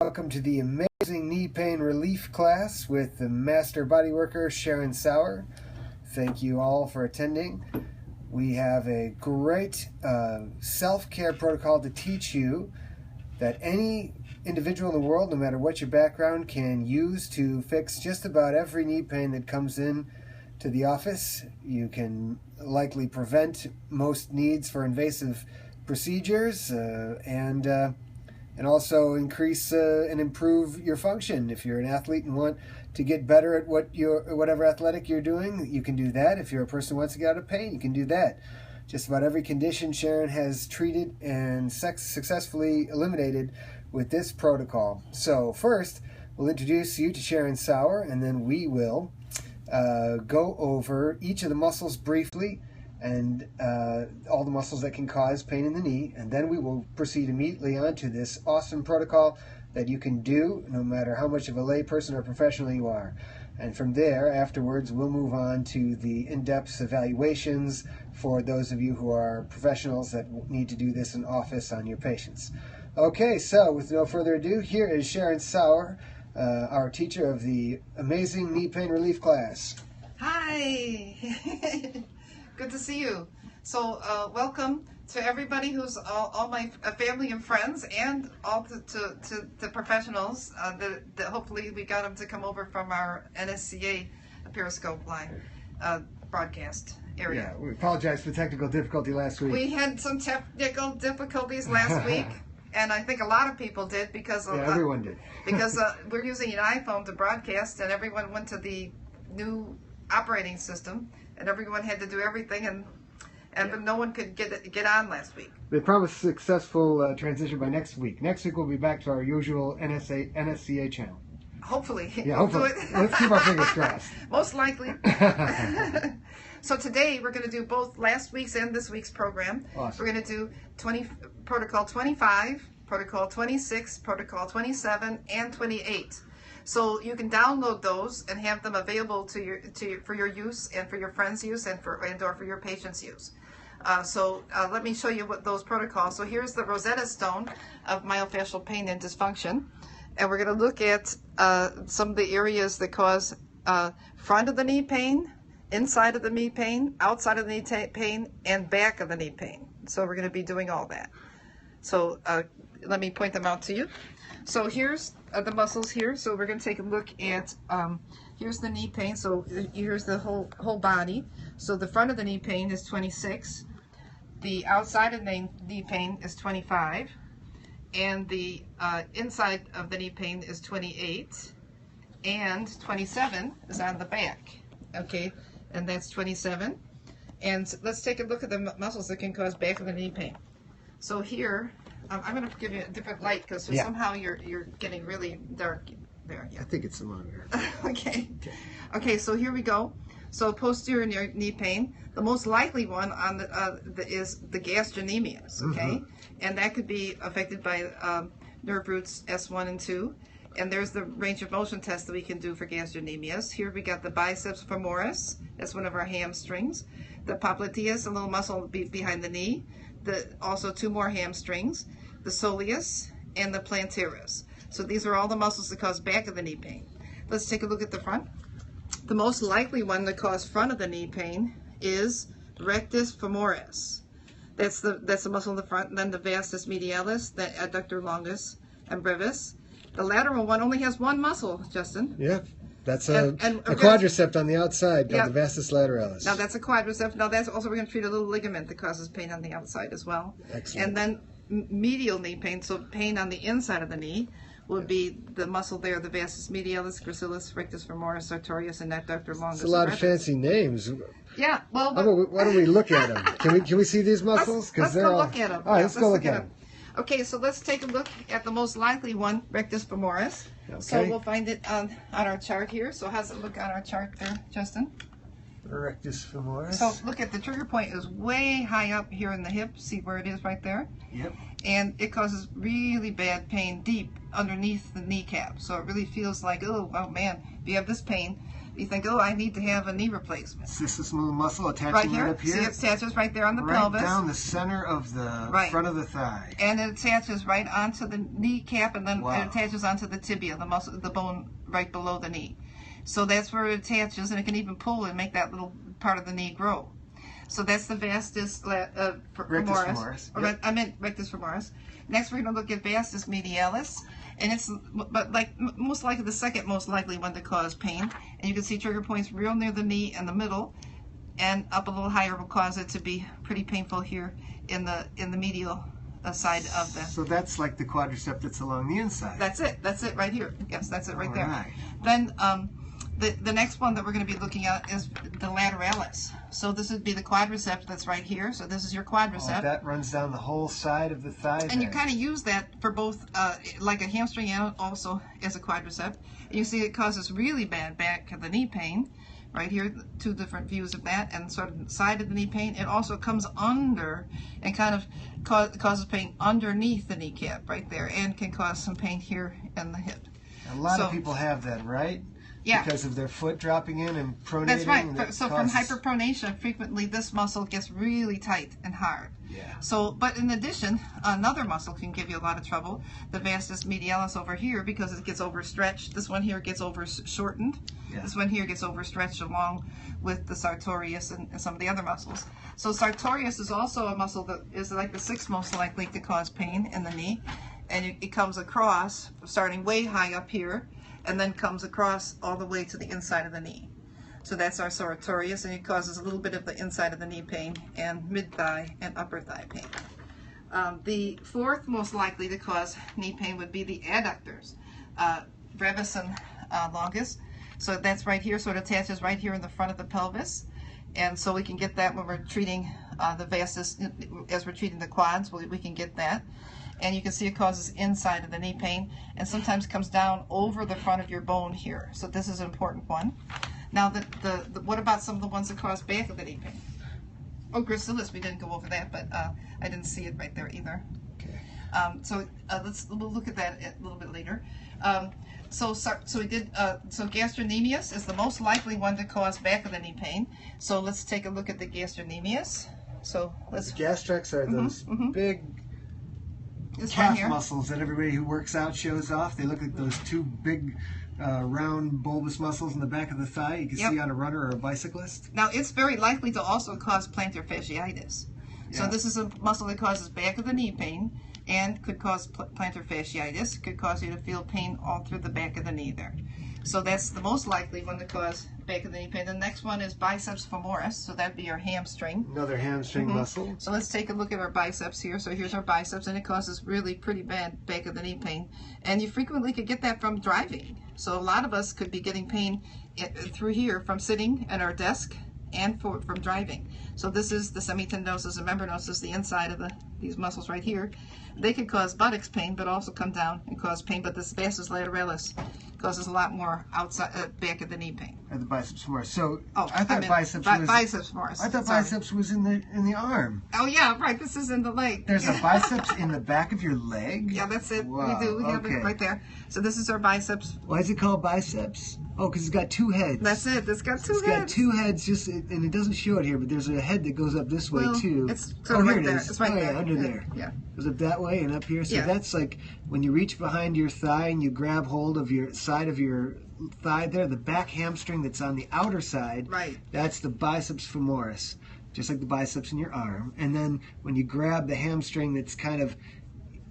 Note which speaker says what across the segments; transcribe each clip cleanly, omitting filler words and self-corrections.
Speaker 1: Welcome to the amazing knee pain relief class with the Master Bodyworker, Sharon Sauer. Thank you all for attending. We have a great self-care protocol to teach you that any individual in the world, no matter what your background, can use to fix just about every knee pain that comes in to the office. You can likely prevent most needs for invasive procedures and also increase and improve your function. If you're an athlete and want to get better at whatever athletic you're doing, you can do that. If you're a person who wants to get out of pain, you can do that. Just about every condition Sharon has treated and successfully eliminated with this protocol. So first, we'll introduce you to Sharon Sauer, and then we will go over each of the muscles briefly and all the muscles that can cause pain in the knee, and then we will proceed immediately onto this awesome protocol that you can do no matter how much of a lay person or professional you are. And from there, afterwards, we'll move on to the in-depth evaluations for those of you who are professionals that need to do this in office on your patients. Okay, so with no further ado, here is Sharon Sauer, our teacher of the amazing knee pain relief class.
Speaker 2: Hi! Good to see you. So welcome to everybody who's all my family and friends, and all to the professionals that hopefully we got them to come over from our NSCA Periscope Live broadcast area.
Speaker 1: Yeah, we apologize for technical difficulty last week.
Speaker 2: We had some technical difficulties last week, and I think a lot of people did because
Speaker 1: everyone did.
Speaker 2: Because we're using an iPhone to broadcast, and everyone went to the new operating system, and everyone had to do everything, but no one could get on last week.
Speaker 1: They promised successful transition by next week. Next week we'll be back to our usual NSCA channel.
Speaker 2: Hopefully.
Speaker 1: Yeah, hopefully. Let's keep our fingers crossed.
Speaker 2: Most likely. So today we're going to do both last week's and this week's program.
Speaker 1: Awesome.
Speaker 2: We're going to do Protocol 25, Protocol 26, Protocol 27, and 28. So you can download those and have them available for your use and for your friends' use and or for your patients' use. So let me show you what those protocols. So here's the Rosetta Stone of myofascial pain and dysfunction, and we're going to look at some of the areas that cause front of the knee pain, inside of the knee pain, outside of the knee pain, and back of the knee pain. So we're going to be doing all that. So let me point them out to you. So here's the muscles here. So we're going to take a look at, here's the knee pain. So here's the whole body. So the front of the knee pain is 26. The outside of the knee pain is 25. And the inside of the knee pain is 28. And 27 is on the back. Okay, and that's 27. And let's take a look at the muscles that can cause back of the knee pain. So here, I'm going to give you a different light because somehow you're getting really dark there. Yeah.
Speaker 1: I think it's the monitor.
Speaker 2: Okay. Okay, so here we go. So posterior knee pain, the most likely one on is the gastrocnemius, okay? And that could be affected by nerve roots S1 and 2. And there's the range of motion test that we can do for gastrocnemius. Here we got the biceps femoris. That's one of our hamstrings. The popliteus, a little muscle behind the knee. Also two more hamstrings, the soleus and the plantaris. So these are all the muscles that cause back of the knee pain. Let's take a look at the front. The most likely one to cause front of the knee pain is rectus femoris. That's the muscle in the front. And then the vastus medialis, the adductor longus and brevis. The lateral one only has one muscle, Justin.
Speaker 1: Yeah. That's a quadricep on the outside called the vastus lateralis.
Speaker 2: Now that's a quadricep. Now that's also, we're going to treat a little ligament that causes pain on the outside as well.
Speaker 1: Excellent.
Speaker 2: And then medial knee pain, so pain on the inside of the knee, would be the muscle there, the vastus medialis, gracilis, rectus femoris, sartorius, and adductor longus.
Speaker 1: It's a lot of fancy names.
Speaker 2: Yeah, well.
Speaker 1: Why don't we look at them? Can we see these muscles?
Speaker 2: Let's go look at them.
Speaker 1: All right, let's go look at them.
Speaker 2: Okay, so let's take a look at the most likely one, rectus femoris.
Speaker 1: Okay.
Speaker 2: So we'll find it on our chart here. So how's it look on our chart there, Justin?
Speaker 1: Rectus femoris.
Speaker 2: So look at the trigger point is way high up here in the hip. See where it is right there?
Speaker 1: Yep.
Speaker 2: And it causes really bad pain deep underneath the kneecap. So it really feels like, oh man, if you have this pain, you think, oh, I need to have a knee replacement.
Speaker 1: This little muscle attaching
Speaker 2: Right here.
Speaker 1: up here.
Speaker 2: See, it attaches right there on the
Speaker 1: right
Speaker 2: pelvis.
Speaker 1: down the center of the front of the thigh.
Speaker 2: And it attaches right onto the kneecap, and then
Speaker 1: Wow.
Speaker 2: it attaches onto the tibia, the muscle, the bone right below the knee. So that's where it attaches, and it can even pull and make that little part of the knee grow. So that's the vastus femoris.
Speaker 1: Yep.
Speaker 2: I meant rectus femoris. Next, we're going to look at vastus medialis, and it's most likely the second most likely one to cause pain. And you can see trigger points real near the knee and the middle, and up a little higher will cause it to be pretty painful here in the medial side of the.
Speaker 1: So that's like the quadricep that's along the inside.
Speaker 2: That's it. That's it right here. Yes, that's it right
Speaker 1: All
Speaker 2: there.
Speaker 1: right.
Speaker 2: Then the next one that we're going to be looking at is the lateralis. So this would be the quadricep that's right here. So this is your quadricep.
Speaker 1: Oh, that runs down the whole side of the thigh.
Speaker 2: And you kind of use that for both, like a hamstring and also as a quadricep. And you see it causes really bad back of the knee pain. Right here, two different views of that, and sort of side of the knee pain. It also comes under and kind of causes pain underneath the kneecap right there, and can cause some pain here in the hip.
Speaker 1: A lot of people have that, right?
Speaker 2: Yeah.
Speaker 1: Because of their foot dropping in and pronating.
Speaker 2: That's right.
Speaker 1: That
Speaker 2: So from hyperpronation, frequently this muscle gets really tight and hard.
Speaker 1: Yeah.
Speaker 2: So, but in addition, another muscle can give you a lot of trouble. The vastus medialis over here, because it gets overstretched. This one here gets shortened.
Speaker 1: Yeah.
Speaker 2: This one here gets overstretched along with the sartorius and some of the other muscles. So sartorius is also a muscle that is like the sixth most likely to cause pain in the knee. And it comes across, starting way high up here, and then comes across all the way to the inside of the knee. So that's our sartorius, and it causes a little bit of the inside of the knee pain and mid-thigh and upper thigh pain. The fourth most likely to cause knee pain would be the adductors, brevis and longus. So that's right here, so it attaches right here in the front of the pelvis. And so we can get that when we're treating the vastus, as we're treating the quads, we can get that. And you can see it causes inside of the knee pain, and sometimes comes down over the front of your bone here. So this is an important one. Now, what about some of the ones that cause back of the knee pain? Oh, gracilis, we didn't go over that, but I didn't see it right there either.
Speaker 1: Okay.
Speaker 2: We'll look at that a little bit later. So gastrocnemius is the most likely one to cause back of the knee pain. So let's take a look at the gastrocnemius. So let's.
Speaker 1: The gastrocs are those big calf muscles that everybody who works out shows off. They look like those two big round bulbous muscles in the back of the thigh you can see on a runner or a bicyclist.
Speaker 2: Now it's very likely to also cause plantar fasciitis. So this is a muscle that causes back of the knee pain and could cause plantar fasciitis. Could cause you to feel pain all through the back of the knee there. So that's the most likely one to cause back of the knee pain. The next one is biceps femoris, so that'd be our hamstring.
Speaker 1: Another hamstring muscle.
Speaker 2: So let's take a look at our biceps here. So here's our biceps, and it causes really pretty bad back of the knee pain. And you frequently could get that from driving. So a lot of us could be getting pain through here from sitting at our desk and from driving. So this is the semitendinosus and membranosus, the inside of these muscles right here. They could cause buttocks pain, but also come down and cause pain. But this vastus lateralis causes a lot more outside, back of the knee pain.
Speaker 1: Or the biceps femoris. So
Speaker 2: I
Speaker 1: thought biceps was
Speaker 2: biceps femoris.
Speaker 1: I thought biceps was in the arm.
Speaker 2: Oh yeah, right. This is in the leg.
Speaker 1: There's a biceps in the back of your leg?
Speaker 2: Yeah, that's it.
Speaker 1: Wow.
Speaker 2: We do. We have it right there. So this is our biceps.
Speaker 1: Why is it called biceps? Oh, because it's got two heads.
Speaker 2: That's it. It's got two heads.
Speaker 1: It's got two heads, and it doesn't show it here, but there's a head that goes up this way too.
Speaker 2: It's sort of right there.
Speaker 1: It is.
Speaker 2: It's right there.
Speaker 1: Yeah, under there.
Speaker 2: Yeah.
Speaker 1: Goes up that way and up here. So that's like when you reach behind your thigh and you grab hold of your side of your thigh there, the back hamstring that's on the outer side.
Speaker 2: Right.
Speaker 1: That's the biceps femoris, just like the biceps in your arm. And then when you grab the hamstring that's kind of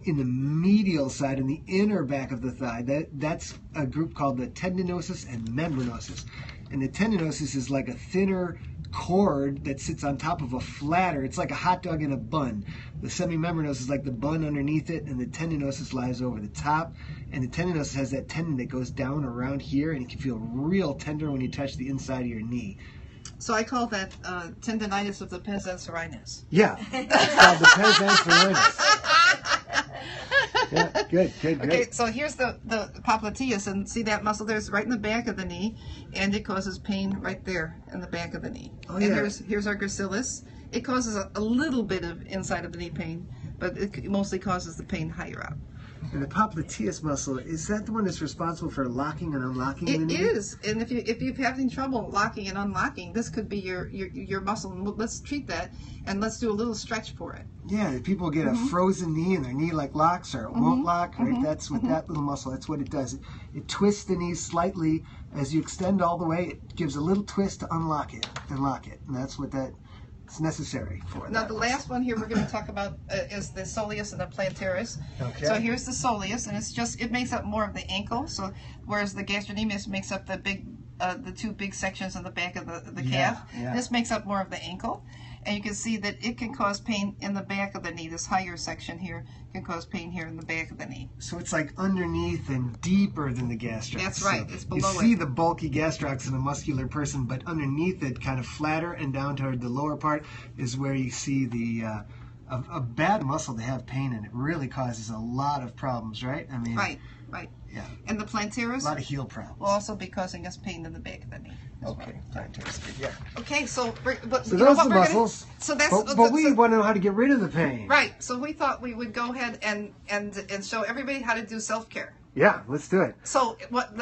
Speaker 1: in the medial side, in the inner back of the thigh, that's a group called the tendinosus and membranosus. And the tendinosus is like a thinner cord that sits on top of a flatter. It's like a hot dog in a bun. The semimembranosus is like the bun underneath it, and the tendinosus lies over the top. And the tendinosus has that tendon that goes down around here, and it can feel real tender when you touch the inside of your knee.
Speaker 2: So I call that tendinitis of the pes anserinus.
Speaker 1: Yeah, it's called the pes anserinus. Yeah, good.
Speaker 2: Okay, so here's the popliteus, and see that muscle there is right in the back of the knee, and it causes pain right there in the back of the knee.
Speaker 1: Oh,
Speaker 2: and
Speaker 1: yeah.
Speaker 2: here's our gracilis. It causes a little bit of inside of the knee pain, but it mostly causes the pain higher up.
Speaker 1: And the popliteus muscle, is that the one that's responsible for locking and unlocking the knee?
Speaker 2: It is, and if you're having trouble locking and unlocking, this could be your muscle. And let's treat that, and let's do a little stretch for it.
Speaker 1: Yeah, people get a frozen knee and their knee like locks or it won't lock, right? That's what that little muscle, that's what it does. It twists the knee slightly as you extend all the way. It gives a little twist to unlock it and lock it, and that's what it's necessary for.
Speaker 2: Now the last one here we're going to talk about is the soleus and the plantaris.
Speaker 1: Okay.
Speaker 2: So here's the soleus, and it makes up more of the ankle. So whereas the gastrocnemius makes up the two big sections on the back of the calf, this makes up more of the ankle. And you can see that it can cause pain in the back of the knee. This higher section here can cause pain here in the back of the knee.
Speaker 1: So it's like underneath and deeper than the gastrocs.
Speaker 2: That's right.
Speaker 1: So
Speaker 2: it's below
Speaker 1: you see the bulky gastrocs in a muscular person, but underneath it, kind of flatter and down toward the lower part, is where you see the a bad muscle to have pain, and it really causes a lot of problems, right? I mean,
Speaker 2: right.
Speaker 1: Yeah.
Speaker 2: And the plantaris
Speaker 1: A lot of heel problems.
Speaker 2: will also be causing us pain in the back of the knee.
Speaker 1: Okay. Plantaris, yeah.
Speaker 2: Okay, so
Speaker 1: So those are the muscles.
Speaker 2: So that's
Speaker 1: but we want to know how to get rid of the pain.
Speaker 2: Right. So we thought we would go ahead and show everybody how to do self-care.
Speaker 1: Yeah, let's do it.
Speaker 2: So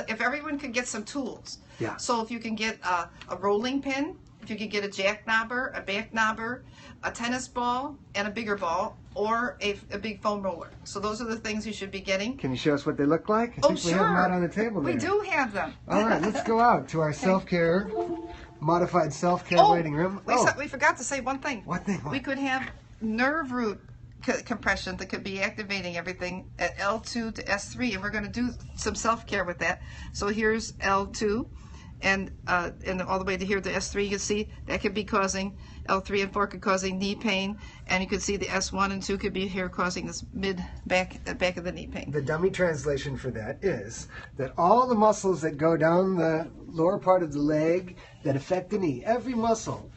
Speaker 2: if everyone could get some tools.
Speaker 1: Yeah.
Speaker 2: So if you can get a rolling pin, if you could get a jack knobber, a back knobber, a tennis ball, and a bigger ball, or a big foam roller. So those are the things you should be getting.
Speaker 1: Can you show us what they look like? I think we have them out on the table there.
Speaker 2: We do have them.
Speaker 1: All right, let's go out to our self-care, modified self-care waiting room.
Speaker 2: We forgot to say one thing.
Speaker 1: What thing?
Speaker 2: We could have nerve root compression that could be activating everything at L2 to S3, and we're going to do some self-care with that. So here's L2, and all the way to here to S3. You can see that could be causing L3 and 4 could causing knee pain, and you can see the S1 and 2 could be here causing this back of the knee pain.
Speaker 1: The dummy translation for that is that all the muscles that go down the lower part of the leg that affect the knee, every muscle,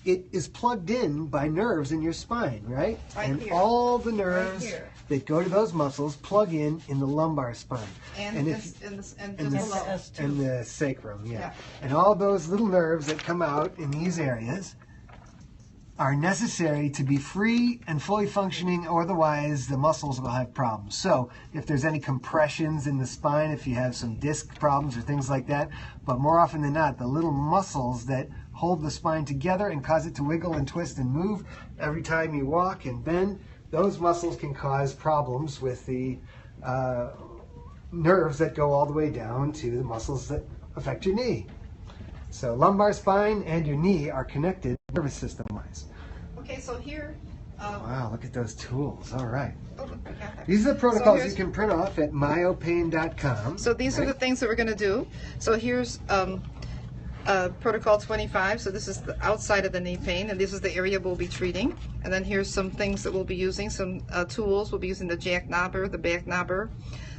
Speaker 1: it is plugged in by nerves in your spine, right? And
Speaker 2: here.
Speaker 1: all the nerves that go to those muscles plug in the lumbar spine.
Speaker 2: And
Speaker 1: the sacrum, yeah. And all those little nerves that come out in these areas are necessary to be free and fully functioning, or otherwise the muscles will have problems. So if there's any compressions in the spine, if you have some disc problems or things like that, but more often than not, the little muscles that hold the spine together and cause it to wiggle and twist and move every time you walk and bend, those muscles can cause problems with the nerves that go all the way down to the muscles that affect your knee. So lumbar spine and your knee are connected nervous system-wise.
Speaker 2: Okay, so here...
Speaker 1: wow, look at those tools. All right.
Speaker 2: Oh, I got that.
Speaker 1: These are the protocols you can print off at myopain.com.
Speaker 2: So these are the things that we're going to do. So here's protocol 25. So this is the outside of the knee pain, and this is the area we'll be treating. And then here's some things that we'll be using, some tools. We'll be using the jack knobber, the back knobber,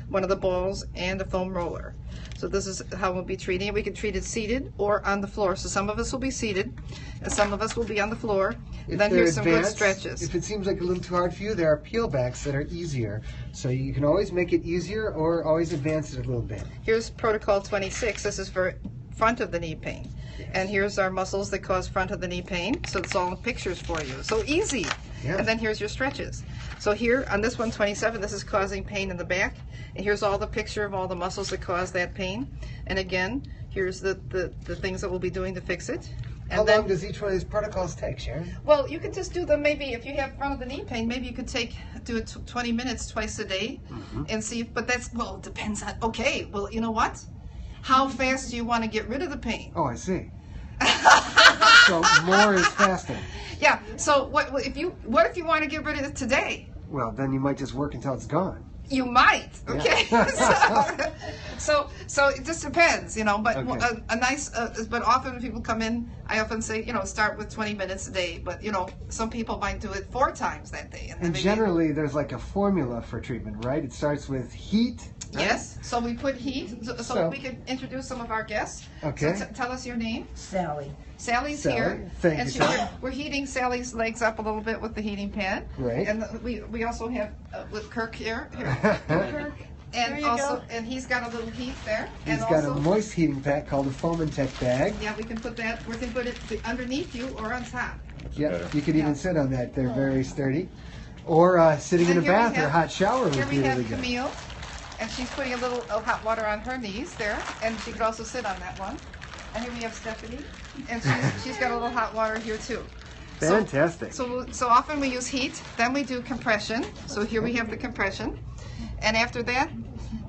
Speaker 2: one of the balls, and a foam roller. So this is how we'll be treating it. We can treat it seated or on the floor. So some of us will be seated, and some of us will be on the floor. And then here's some good stretches.
Speaker 1: If it seems like a little too hard for you, there are peel backs that are easier. So you can always make it easier or always advance it a little bit.
Speaker 2: Here's protocol 26. This is for front of the knee pain. Yes. And here's our muscles that cause front of the knee pain. So it's all in pictures for you. So easy. Yeah. And then here's your stretches. So here on this one, 27, this is causing pain in the back. And here's all the picture of all the muscles that cause that pain. And again, here's the things that we'll be doing to fix it. And
Speaker 1: how long does each one of these protocols take, Sharon?
Speaker 2: Well, you could just do them maybe, if you have front of the knee pain, maybe you could do it 20 minutes twice a day and see, but that's, well, it depends on, okay, well, you know what? How fast do you want to get rid of the pain?
Speaker 1: Oh, I see. So more is faster. Yeah,
Speaker 2: so what if you want to get rid of it today?
Speaker 1: Well, then you might just work until it's gone.
Speaker 2: You might, okay. Yeah. so it just depends, but okay. a nice. But often when people come in, I often say, start with 20 minutes a day. But some people might do it 4 times that day.
Speaker 1: And generally, there's like a formula for treatment, right? It starts with heat. Right?
Speaker 2: Yes. So we put heat. So we can introduce some of our guests.
Speaker 1: Okay.
Speaker 2: So tell us your name.
Speaker 3: Sally.
Speaker 2: Sally's here.
Speaker 1: Thank you, Sally.
Speaker 2: We're heating Sally's legs up a little bit with the heating pad.
Speaker 1: Right.
Speaker 2: And we also have with Kirk here. Kirk. And he's got a little heat there.
Speaker 1: He's got a moist heating pack called a Fomentech bag.
Speaker 2: Yeah, we can put it underneath you or on top.
Speaker 1: Yeah, you could even sit on that. They're very sturdy. Or sitting in a
Speaker 2: And here we
Speaker 1: bath or a
Speaker 2: have-
Speaker 1: hot shower would
Speaker 2: Here
Speaker 1: be
Speaker 2: we have
Speaker 1: really good.
Speaker 2: Camille, and she's putting a little hot water on her knees there, and she could also sit on that one. And here we have Stephanie, and she's got a little hot water here too.
Speaker 1: Fantastic.
Speaker 2: So often we use heat, then we do compression. So here we have the compression, and after that,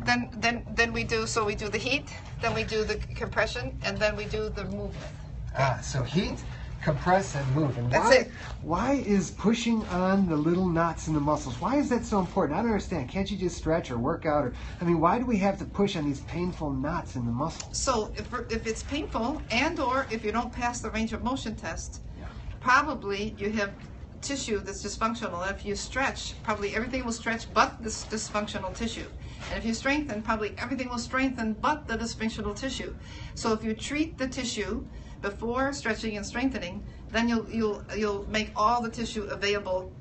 Speaker 2: then we do the heat, then we do the compression, and then we do the movement.
Speaker 1: So heat, compress, and move. And
Speaker 2: That's
Speaker 1: why,
Speaker 2: it.
Speaker 1: Why is pushing on the little knots in the muscles, why is that so important? I don't understand. Can't you just stretch or work out? Why do we have to push on these painful knots in the muscles?
Speaker 2: So if it's painful, and or if you don't pass the range of motion test, probably you have tissue that's dysfunctional. If you stretch, probably everything will stretch but this dysfunctional tissue. And if you strengthen, probably everything will strengthen but the dysfunctional tissue. So if you treat the tissue before stretching and strengthening, then you'll make all the tissue available.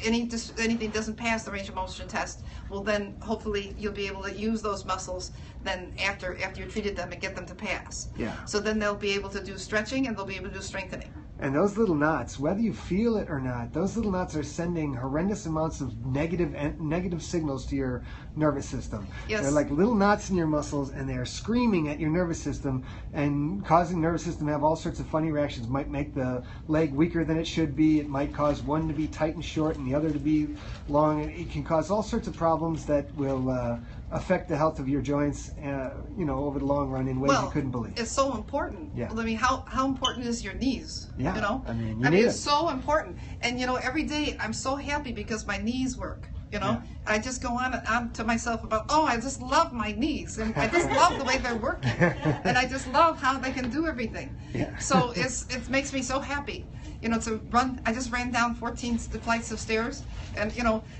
Speaker 2: Anything doesn't pass the range of motion test, well then hopefully you'll be able to use those muscles then after you treated them and get them to pass.
Speaker 1: Yeah.
Speaker 2: So then they'll be able to do stretching and they'll be able to do strengthening.
Speaker 1: And those little knots, whether you feel it or not, those little knots are sending horrendous amounts of negative signals to your nervous system.
Speaker 2: Yes.
Speaker 1: They're like little knots in your muscles, and they're screaming at your nervous system and causing the nervous system to have all sorts of funny reactions. Might make the leg weaker than it should be. It might cause one to be tight and short and the other to be long. It can cause all sorts of problems that will affect the health of your joints, over the long run in ways you couldn't believe.
Speaker 2: It's so important.
Speaker 1: Yeah.
Speaker 2: How important is your knees?
Speaker 1: Yeah.
Speaker 2: You
Speaker 1: You need
Speaker 2: it's
Speaker 1: it.
Speaker 2: so important. And every day I'm so happy because my knees work.
Speaker 1: Yeah.
Speaker 2: I just go on to myself about, I just love my knees, and I just love the way they're working, and I just love how they can do everything.
Speaker 1: Yeah.
Speaker 2: So it makes me so happy. To run. I just ran down 14 flights of stairs, and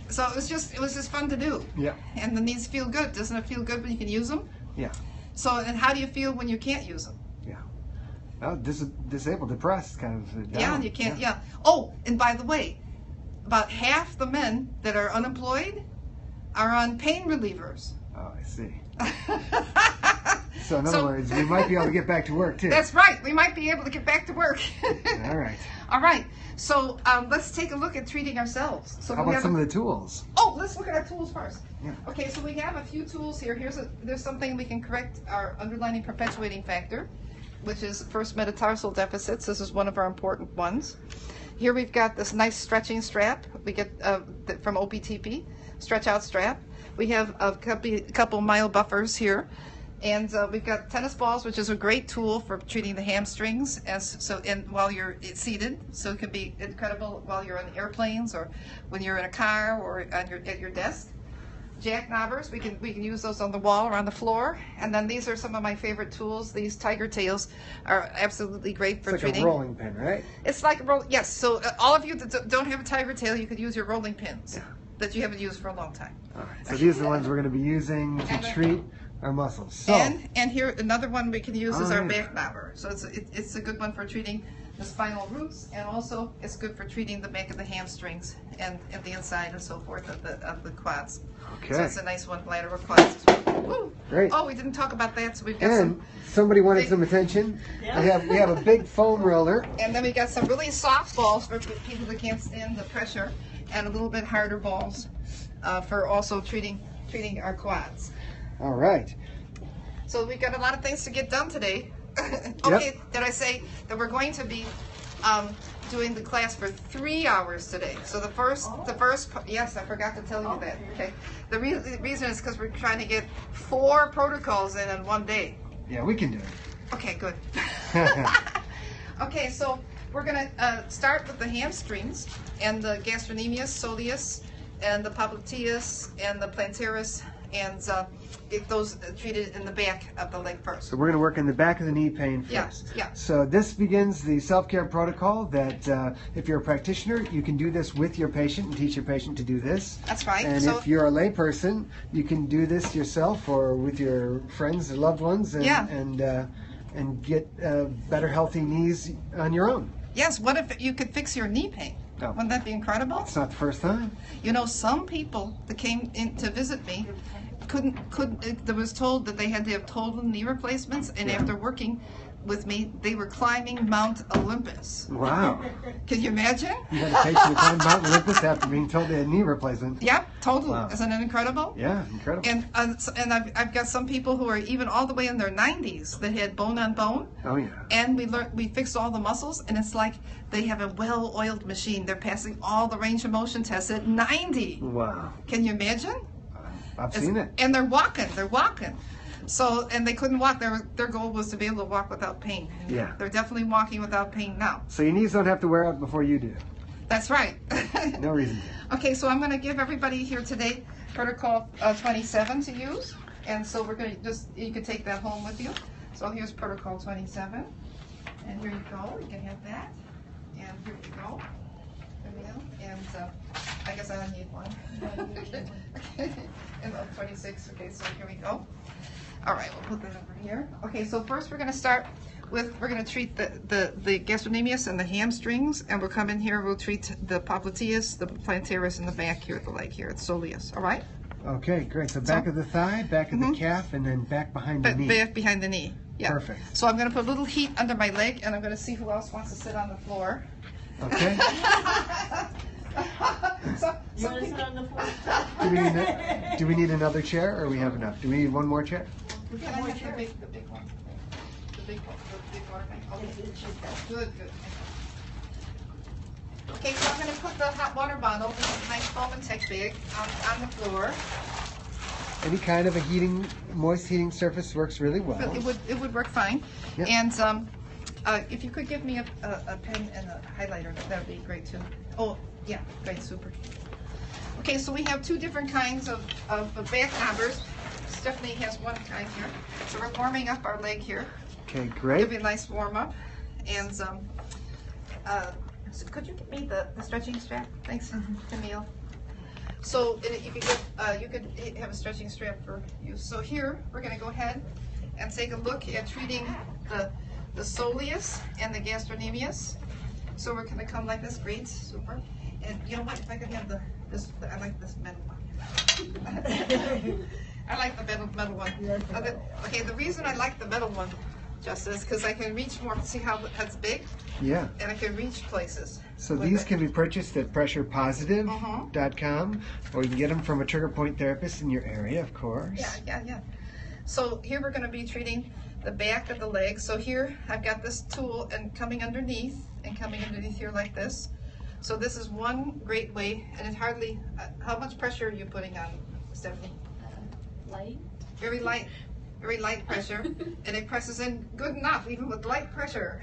Speaker 2: so it was just fun to do.
Speaker 1: Yeah.
Speaker 2: And the knees feel good. Doesn't it feel good when you can use them?
Speaker 1: Yeah.
Speaker 2: So, and how do you feel when you can't use them?
Speaker 1: Yeah. Well, disabled, depressed, kind of. Down.
Speaker 2: Yeah, and you can't. Yeah. Oh, and by the way, about half the men that are unemployed are on pain relievers.
Speaker 1: Oh, I see. So in other words, we might be able to get back to work too.
Speaker 2: That's right. We might be able to get back to work.
Speaker 1: All right.
Speaker 2: All right. So let's take a look at treating ourselves. So
Speaker 1: How about some of the tools?
Speaker 2: Oh, let's look at our tools first.
Speaker 1: Yeah.
Speaker 2: Okay, so we have a few tools here. There's something we can correct our underlying perpetuating factor, which is first metatarsal deficits. This is one of our important ones. Here we've got this nice stretching strap we get from OPTP, stretch out strap. We have a couple myo buffers here. And we've got tennis balls, which is a great tool for treating the hamstrings, while you're seated. So it can be incredible while you're on airplanes or when you're in a car or at your desk. Jackknobbers, we can use those on the wall or on the floor. And then these are some of my favorite tools. These tiger tails are absolutely great for
Speaker 1: It's like
Speaker 2: treating.
Speaker 1: a rolling pin, right?
Speaker 2: It's like a roll. Yes. So all of you that don't have a tiger tail, you could use your rolling pins that you haven't used for a long time.
Speaker 1: All right. So these are the ones we're going to be using to treat our muscles. So,
Speaker 2: and here another one we can use is our
Speaker 1: yeah.
Speaker 2: back knobber. So it's a good one for treating the spinal roots, and also it's good for treating the back of the hamstrings and the inside and so forth of the quads.
Speaker 1: Okay.
Speaker 2: So it's a nice one, lateral quads. Woo.
Speaker 1: Great.
Speaker 2: Oh, we didn't talk about that, so we've got
Speaker 1: and somebody wanted
Speaker 2: big-
Speaker 1: some attention. We have a big foam roller.
Speaker 2: and then we got some really soft balls for people that can't stand the pressure, and a little bit harder balls for also treating our quads.
Speaker 1: All right.
Speaker 2: So we've got a lot of things to get done today. Okay, did I say that we're going to be doing the class for 3 hours today? So the first, yes, I forgot to tell you that. Okay, the reason is because we're trying to get 4 protocols in one day.
Speaker 1: Yeah, we can do it.
Speaker 2: Okay, good. Okay, so we're gonna start with the hamstrings and the gastrocnemius, soleus, and the popliteus, and the plantaris, and get those treated in the back of the leg first.
Speaker 1: So we're going to work in the back of the knee pain first.
Speaker 2: Yeah.
Speaker 1: So this begins the self-care protocol that if you're a practitioner, you can do this with your patient and teach your patient to do this.
Speaker 2: That's right.
Speaker 1: And
Speaker 2: So-
Speaker 1: if you're a layperson, you can do this yourself or with your friends or loved ones and get better healthy knees on your own.
Speaker 2: Yes, what if you could fix your knee pain?
Speaker 1: Oh.
Speaker 2: Wouldn't that be incredible?
Speaker 1: It's not the first time.
Speaker 2: Some people that came in to visit me couldn't, they was told that they had to have total knee replacements, and after working with me. They were climbing Mount Olympus.
Speaker 1: Wow.
Speaker 2: Can you imagine?
Speaker 1: You had a patient to climb Mount Olympus after being told they had knee replacement.
Speaker 2: Yep, totally.
Speaker 1: Wow.
Speaker 2: Isn't it incredible?
Speaker 1: Yeah, incredible.
Speaker 2: And I've got some people who are even all the way in their 90s that had bone on bone.
Speaker 1: Oh yeah.
Speaker 2: And we fixed all the muscles, and it's like they have a well-oiled machine. They're passing all the range of motion tests at 90.
Speaker 1: Wow.
Speaker 2: Can you imagine?
Speaker 1: I've seen it.
Speaker 2: And they're walking. So, and they couldn't walk. Their goal was to be able to walk without pain.
Speaker 1: Yeah.
Speaker 2: They're definitely walking without pain now.
Speaker 1: So your knees don't have to wear out before you do.
Speaker 2: That's right.
Speaker 1: No reason to.
Speaker 2: Okay, so I'm going to give everybody here today protocol 27 to use. And so we're going to you can take that home with you. So here's protocol 27. And here you go. You can have that. And here you go. And I guess I don't need one. Okay. And 26. Okay, so here we go. All right, we'll put that over here. Okay, so first we're going to start with, we're going to treat the gastrocnemius and the hamstrings, and we'll come in here, we'll treat the popliteus, the plantaris, and the back here, the leg here, the soleus, all right?
Speaker 1: Okay, great. So back of the thigh, back of the calf, and then back behind the knee.
Speaker 2: Back behind the knee, yeah.
Speaker 1: Perfect.
Speaker 2: So I'm going to put a little heat under my leg, and I'm going to see who else wants to sit on the floor.
Speaker 1: Okay.
Speaker 3: You want to sit on the floor?
Speaker 1: Do we need another chair, or we have enough? Do we need one more chair?
Speaker 2: Can I have the big one? The big water tank? Okay. Good. Okay, so I'm going to put the hot water bottle in a nice foam and tech bag on the floor.
Speaker 1: Any kind of a moist heating surface works really well.
Speaker 2: But it would work fine.
Speaker 1: Yep.
Speaker 2: And if you could give me a pen and a highlighter, that would be great too. Oh, yeah, great, super. Okay, so we have two different kinds of back knobbers. Stephanie has one kind here. So we're warming up our leg here.
Speaker 1: Okay,
Speaker 2: Give
Speaker 1: great.
Speaker 2: me a nice warm up. And so could you give me the stretching strap? Thanks, Camille. So you could have a stretching strap for you. So here we're going to go ahead and take a look at treating the soleus and the gastrocnemius. So we're going to come like this. Great, super. And you know what? If I could have I like this metal one. I like the metal one. Okay, the reason I like the metal one, just is because I can reach more. See how that's big?
Speaker 1: Yeah.
Speaker 2: And I can reach places.
Speaker 1: So these can be purchased at pressurepositive.com, or you can get them from a trigger point therapist in your area, of course.
Speaker 2: Yeah. So here we're going to be treating the back of the leg. So here I've got this tool and coming underneath here like this. So this is one great way, and it hardly, how much pressure are you putting on, Stephanie?
Speaker 3: Light.
Speaker 2: Very light pressure, and it presses in good enough, even with light pressure.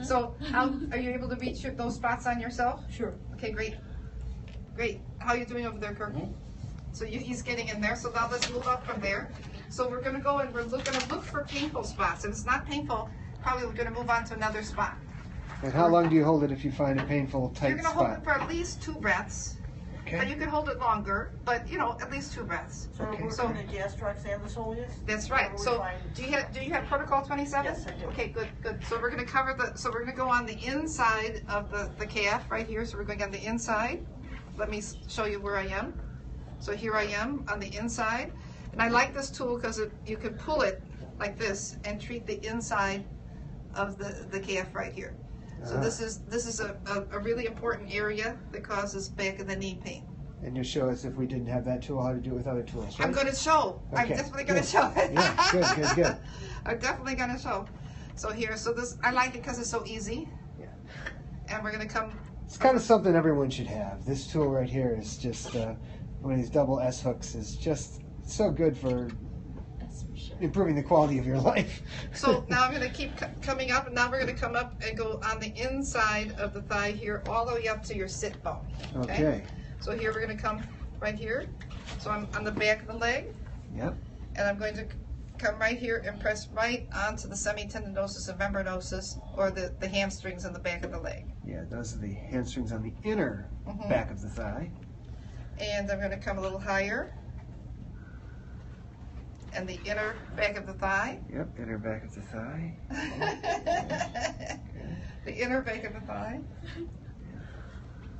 Speaker 2: So how are you able to reach those spots on yourself?
Speaker 3: Sure.
Speaker 2: Okay, great. How are you doing over there, Kirk? So he's getting in there, so now let's move up from there. So we're gonna go and we're going to look for painful spots. If it's not painful, probably we're gonna move on to another spot.
Speaker 1: And how long do you hold it if you find a painful, tight
Speaker 2: You're gonna
Speaker 1: spot?
Speaker 2: hold it for at least 2 breaths.
Speaker 1: Okay.
Speaker 2: But you could hold it longer, but at least 2 breaths.
Speaker 3: So
Speaker 1: Okay.
Speaker 3: we're going to gastrocs and the soleus?
Speaker 2: That's right. So do you have protocol 27?
Speaker 3: Yes, I do.
Speaker 2: Okay, good. So we're going to cover so we're going to go on the inside of the calf right here. So we're going on the inside. Let me show you where I am. So here I am on the inside. And I like this tool because you can pull it like this and treat the inside of the calf right here. So this is a really important area that causes back of the knee pain.
Speaker 1: And you'll show us if we didn't have that tool, how to do it with other tools, right?
Speaker 2: I'm going to show.
Speaker 1: Okay,
Speaker 2: I'm definitely going to
Speaker 1: good.
Speaker 2: show it.
Speaker 1: Yeah, good.
Speaker 2: I'm definitely going to show. So here, I like it because it's so easy.
Speaker 1: Yeah.
Speaker 2: And we're going to come.
Speaker 1: It's kind of something everyone should have. This tool right here is just, one of these double S hooks is just so good for improving the quality of your life.
Speaker 2: So now I'm going to keep coming up, and now we're going to come up and go on the inside of the thigh here, all the way up to your sit bone.
Speaker 1: Okay.
Speaker 2: So here we're going to come right here. So I'm on the back of the leg.
Speaker 1: Yep.
Speaker 2: And I'm going to come right here and press right onto the semitendinosus and membranosus, or the hamstrings on the back of the leg.
Speaker 1: Yeah, those are the hamstrings on the inner back of the thigh.
Speaker 2: And I'm going to come a little higher. And the inner back of the thigh.
Speaker 1: Yep, inner back of the thigh.
Speaker 2: The inner back of the thigh.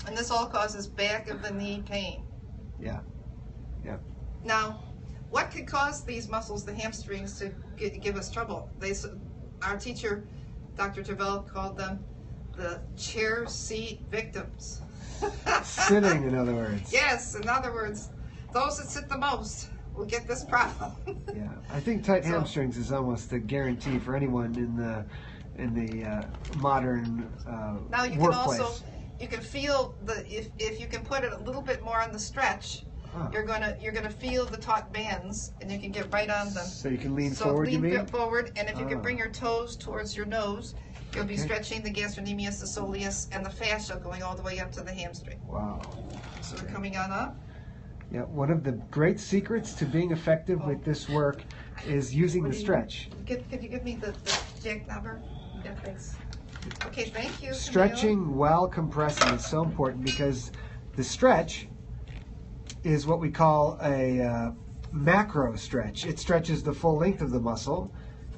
Speaker 2: And this all causes back of the knee pain.
Speaker 1: Yeah. Yep.
Speaker 2: Now, what could cause these muscles, the hamstrings, to give us trouble? our teacher, Dr. Tervel, called them the chair seat victims.
Speaker 1: Sitting, in other words.
Speaker 2: Yes, in other words, those that sit the most will get this problem.
Speaker 1: Yeah, I think tight
Speaker 2: So-
Speaker 1: hamstrings is almost a guarantee for anyone in the modern
Speaker 2: Now you
Speaker 1: workplace.
Speaker 2: can also, you can feel if you can put it a little bit more on the stretch,
Speaker 1: Oh.
Speaker 2: you're gonna feel the taut bands, and you can get right on them.
Speaker 1: So you can lean
Speaker 2: So
Speaker 1: forward, you
Speaker 2: lean
Speaker 1: mean?
Speaker 2: forward, and if you can
Speaker 1: Ah.
Speaker 2: bring your toes towards your nose, you'll be
Speaker 1: Okay.
Speaker 2: stretching the gastrocnemius, the soleus, and the fascia going all the way up to the hamstring.
Speaker 1: Wow.
Speaker 2: So we're coming on up.
Speaker 1: Yeah, one of the great secrets to being effective with this work is using the stretch.
Speaker 2: Could you give me the jack number? Yeah, thanks. Okay, thank you. Camille.
Speaker 1: Stretching while compressing is so important because the stretch is what we call a macro stretch. It stretches the full length of the muscle,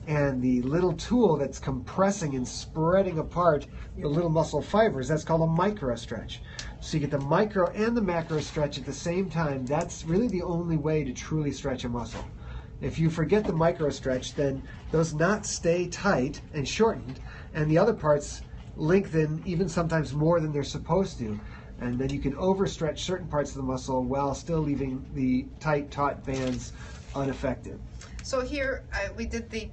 Speaker 1: and the little tool that's compressing and spreading apart the little muscle fibers, that's called a micro stretch. So you get the micro and the macro stretch at the same time. That's really the only way to truly stretch a muscle. If you forget the micro stretch, then those knots stay tight and shortened, and the other parts lengthen even sometimes more than they're supposed to. And then you can overstretch certain parts of the muscle while still leaving the tight, taut bands unaffected.
Speaker 2: So here we did the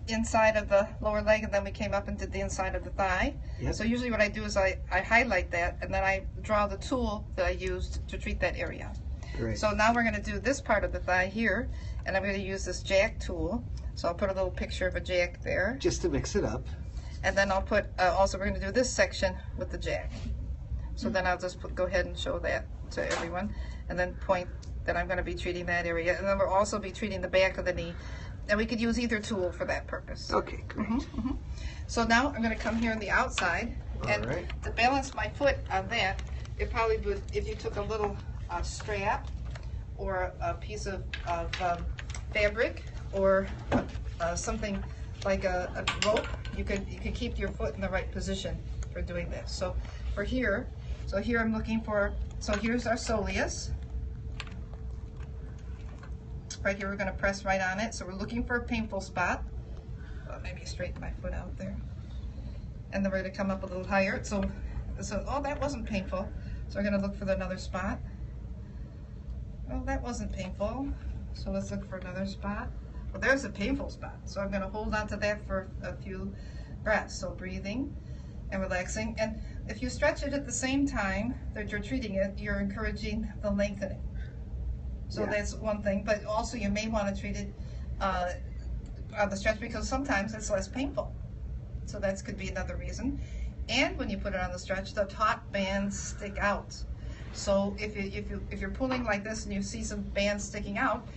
Speaker 2: inside of the lower leg, and then we came up and did the inside of the thigh.
Speaker 1: Yep.
Speaker 2: So usually what I do is I highlight that, and then I draw the tool that I used to treat that area.
Speaker 1: Great.
Speaker 2: So now we're going to do this part of the thigh here, and I'm going to use this jack tool. So I'll put a little picture of a jack there,
Speaker 1: Just to mix it up.
Speaker 2: and then I'll put also we're going to do this section with the jack. So then I'll just go ahead and show that to everyone, and then point that I'm going to be treating that area, and then we'll also be treating the back of the knee, and we could use either tool for that purpose.
Speaker 1: Okay, great.
Speaker 2: So now I'm going to come here on the outside, and
Speaker 1: All right.
Speaker 2: to balance my foot on that, it probably would, if you took a little strap or a piece of fabric or something like a rope, you could keep your foot in the right position for doing this. So for here, I'm looking for, so here's our soleus. Right here, we're going to press right on it. So we're looking for a painful spot. Maybe straighten my foot out there. And then we're going to come up a little higher. So oh, that wasn't painful. So we're going to look for another spot. Oh, that wasn't painful. So let's look for another spot. Well, there's a painful spot. So I'm going to hold on to that for a few breaths. So breathing and relaxing. And if you stretch it at the same time that you're treating it, you're encouraging the lengthening. So
Speaker 1: Yeah.
Speaker 2: that's one thing, but also you may want to treat it on the stretch because sometimes it's less painful. So that could be another reason. And when you put it on the stretch, the taut bands stick out. So if you're pulling like this and you see some bands sticking out,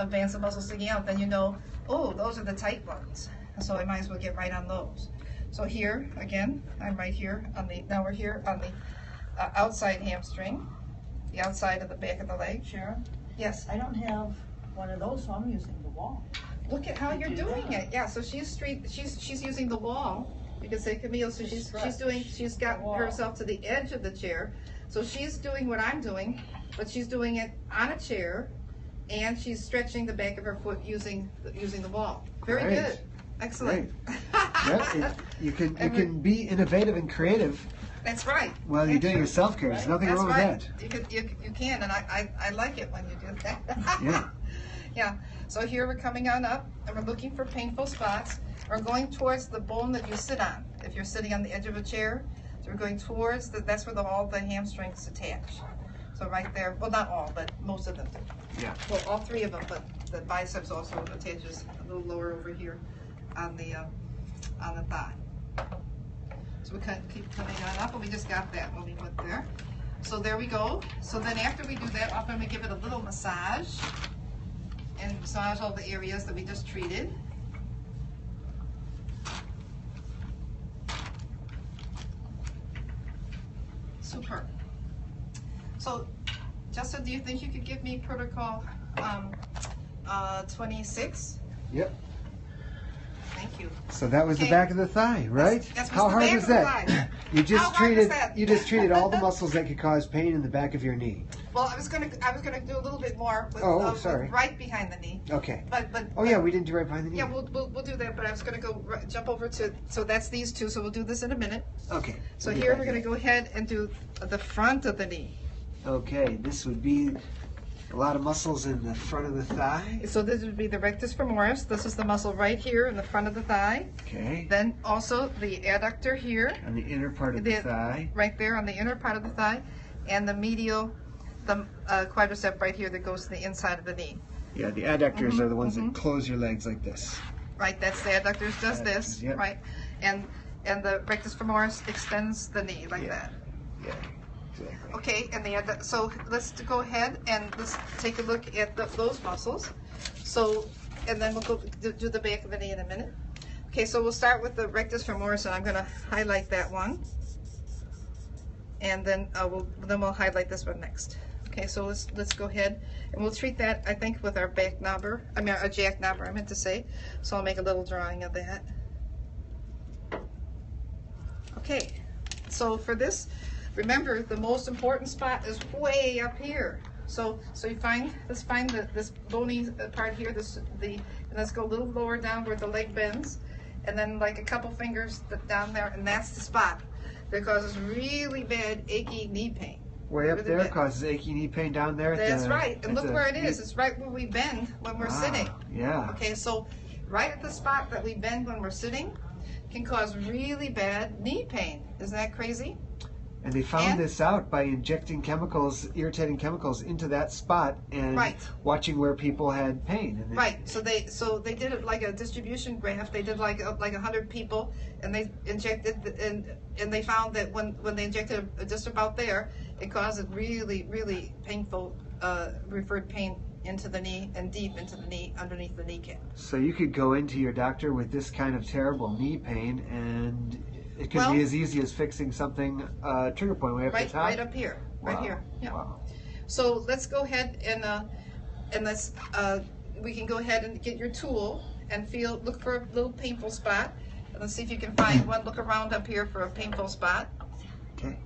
Speaker 2: bands of muscle sticking out, then you know, oh, those are the tight ones. So I might as well get right on those. So here again, I'm right here on the. Now we're here on the outside hamstring, the outside of the back of the leg.
Speaker 3: Sharon,
Speaker 2: Yes.
Speaker 3: I don't have one of those, so I'm using the wall.
Speaker 2: Look at how
Speaker 3: You
Speaker 2: you're
Speaker 3: do
Speaker 2: doing
Speaker 3: that.
Speaker 2: it. Yeah. So she's using the wall. You can say, Camille. So she's got
Speaker 3: The wall.
Speaker 2: herself to the edge of the chair. So she's doing what I'm doing, but she's doing it on a chair, and she's stretching the back of her foot using the wall. Very
Speaker 1: Great.
Speaker 2: good. Excellent.
Speaker 1: Yep, you can be innovative and creative
Speaker 2: That's right.
Speaker 1: while you're doing your self-care. There's nothing
Speaker 2: That's
Speaker 1: wrong
Speaker 2: right.
Speaker 1: with
Speaker 2: You can, and I like it when you do that.
Speaker 1: Yeah.
Speaker 2: Yeah. So here we're coming on up, and we're looking for painful spots. We're going towards the bone that you sit on. If you're sitting on the edge of a chair, so we're going towards that's where all the hamstrings attach. So right there. Well, not all, but most of them do.
Speaker 1: that. Yeah.
Speaker 2: Well, all three of them, but the biceps also attaches a little lower over here on the thigh. So we keep coming on up, and we just got that when we went there. So there we go. So then after we do that, I'm going to give it a little massage and massage all the areas that we just treated. Super. So, Justin, do you think you could give me protocol 26?
Speaker 1: Yep.
Speaker 2: Thank you.
Speaker 1: So that was the
Speaker 2: Okay.
Speaker 1: back of the thigh, right?
Speaker 2: That's
Speaker 1: How
Speaker 2: the
Speaker 1: hard
Speaker 2: back
Speaker 1: was
Speaker 2: of the
Speaker 1: that?
Speaker 2: thigh.
Speaker 1: You
Speaker 2: How
Speaker 1: just
Speaker 2: hard
Speaker 1: treated
Speaker 2: was that?
Speaker 1: you just treated all the muscles that could cause pain in the back of your knee.
Speaker 2: Well, I was gonna do a little bit more with,
Speaker 1: sorry.
Speaker 2: with right behind the knee.
Speaker 1: Okay.
Speaker 2: But
Speaker 1: Oh yeah, we didn't do right behind the knee.
Speaker 2: yeah, we'll do that. But I was gonna jump over to, so that's these two. So we'll do this in a minute.
Speaker 1: Okay.
Speaker 2: So
Speaker 1: we'll get
Speaker 2: here
Speaker 1: back
Speaker 2: we're
Speaker 1: to
Speaker 2: gonna
Speaker 1: that.
Speaker 2: go ahead and do the front of the knee.
Speaker 1: Okay, this would be a lot of muscles in the front of the thigh.
Speaker 2: So this would be the rectus femoris. This is the muscle right here in the front of the thigh.
Speaker 1: Okay.
Speaker 2: Then also the adductor here,
Speaker 1: On the inner part of the thigh.
Speaker 2: right there on the inner part of the thigh, and the medial, the quadricep right here that goes to the inside of the knee.
Speaker 1: Yeah, the adductors are the ones that close your legs like this.
Speaker 2: Right, that's the adductors does this,
Speaker 1: Yep.
Speaker 2: right, and the rectus femoris extends the knee like that.
Speaker 1: Yeah, exactly.
Speaker 2: Okay, and so let's go ahead and let's take a look at those muscles. So, and then we'll go do the back of the knee in a minute. Okay, so we'll start with the rectus femoris, and I'm going to highlight that one, and then we'll highlight this one next. Okay, so let's go ahead and we'll treat that, I think, with our back knobber. I mean, our jack knobber, I meant to say. So I'll make a little drawing of that. Okay, so for this, remember the most important spot is way up here. So you find this bony part here. And let's go a little lower down where the leg bends, and then like a couple fingers down there, and that's the spot that causes really bad achy knee pain.
Speaker 1: Way up
Speaker 2: Really
Speaker 1: there
Speaker 2: bad.
Speaker 1: causes achy knee pain down there.
Speaker 2: That's right, and look where it is. It's right where we bend when we're sitting.
Speaker 1: Yeah.
Speaker 2: Okay, so right at the spot that we bend when we're sitting can cause really bad knee pain. Isn't that crazy?
Speaker 1: And they found this out by injecting chemicals, irritating chemicals, into that spot and
Speaker 2: Right.
Speaker 1: watching where people had pain. And
Speaker 2: Right. So they did it like a distribution graph. They did like 100 people, and they injected and they found that when they injected just about there, it caused really really painful referred pain into the knee and deep into the knee underneath the kneecap.
Speaker 1: So you could go into your doctor with this kind of terrible knee pain, and it could
Speaker 2: Well-
Speaker 1: be as easy as fixing something, trigger point way up the top.
Speaker 2: Right up here. Right
Speaker 1: Wow.
Speaker 2: here. Yeah.
Speaker 1: Wow.
Speaker 2: So let's go ahead and let's we can go ahead and get your tool and look for a little painful spot, and let's see if you can find one. Look around up here for a painful spot.
Speaker 1: Okay.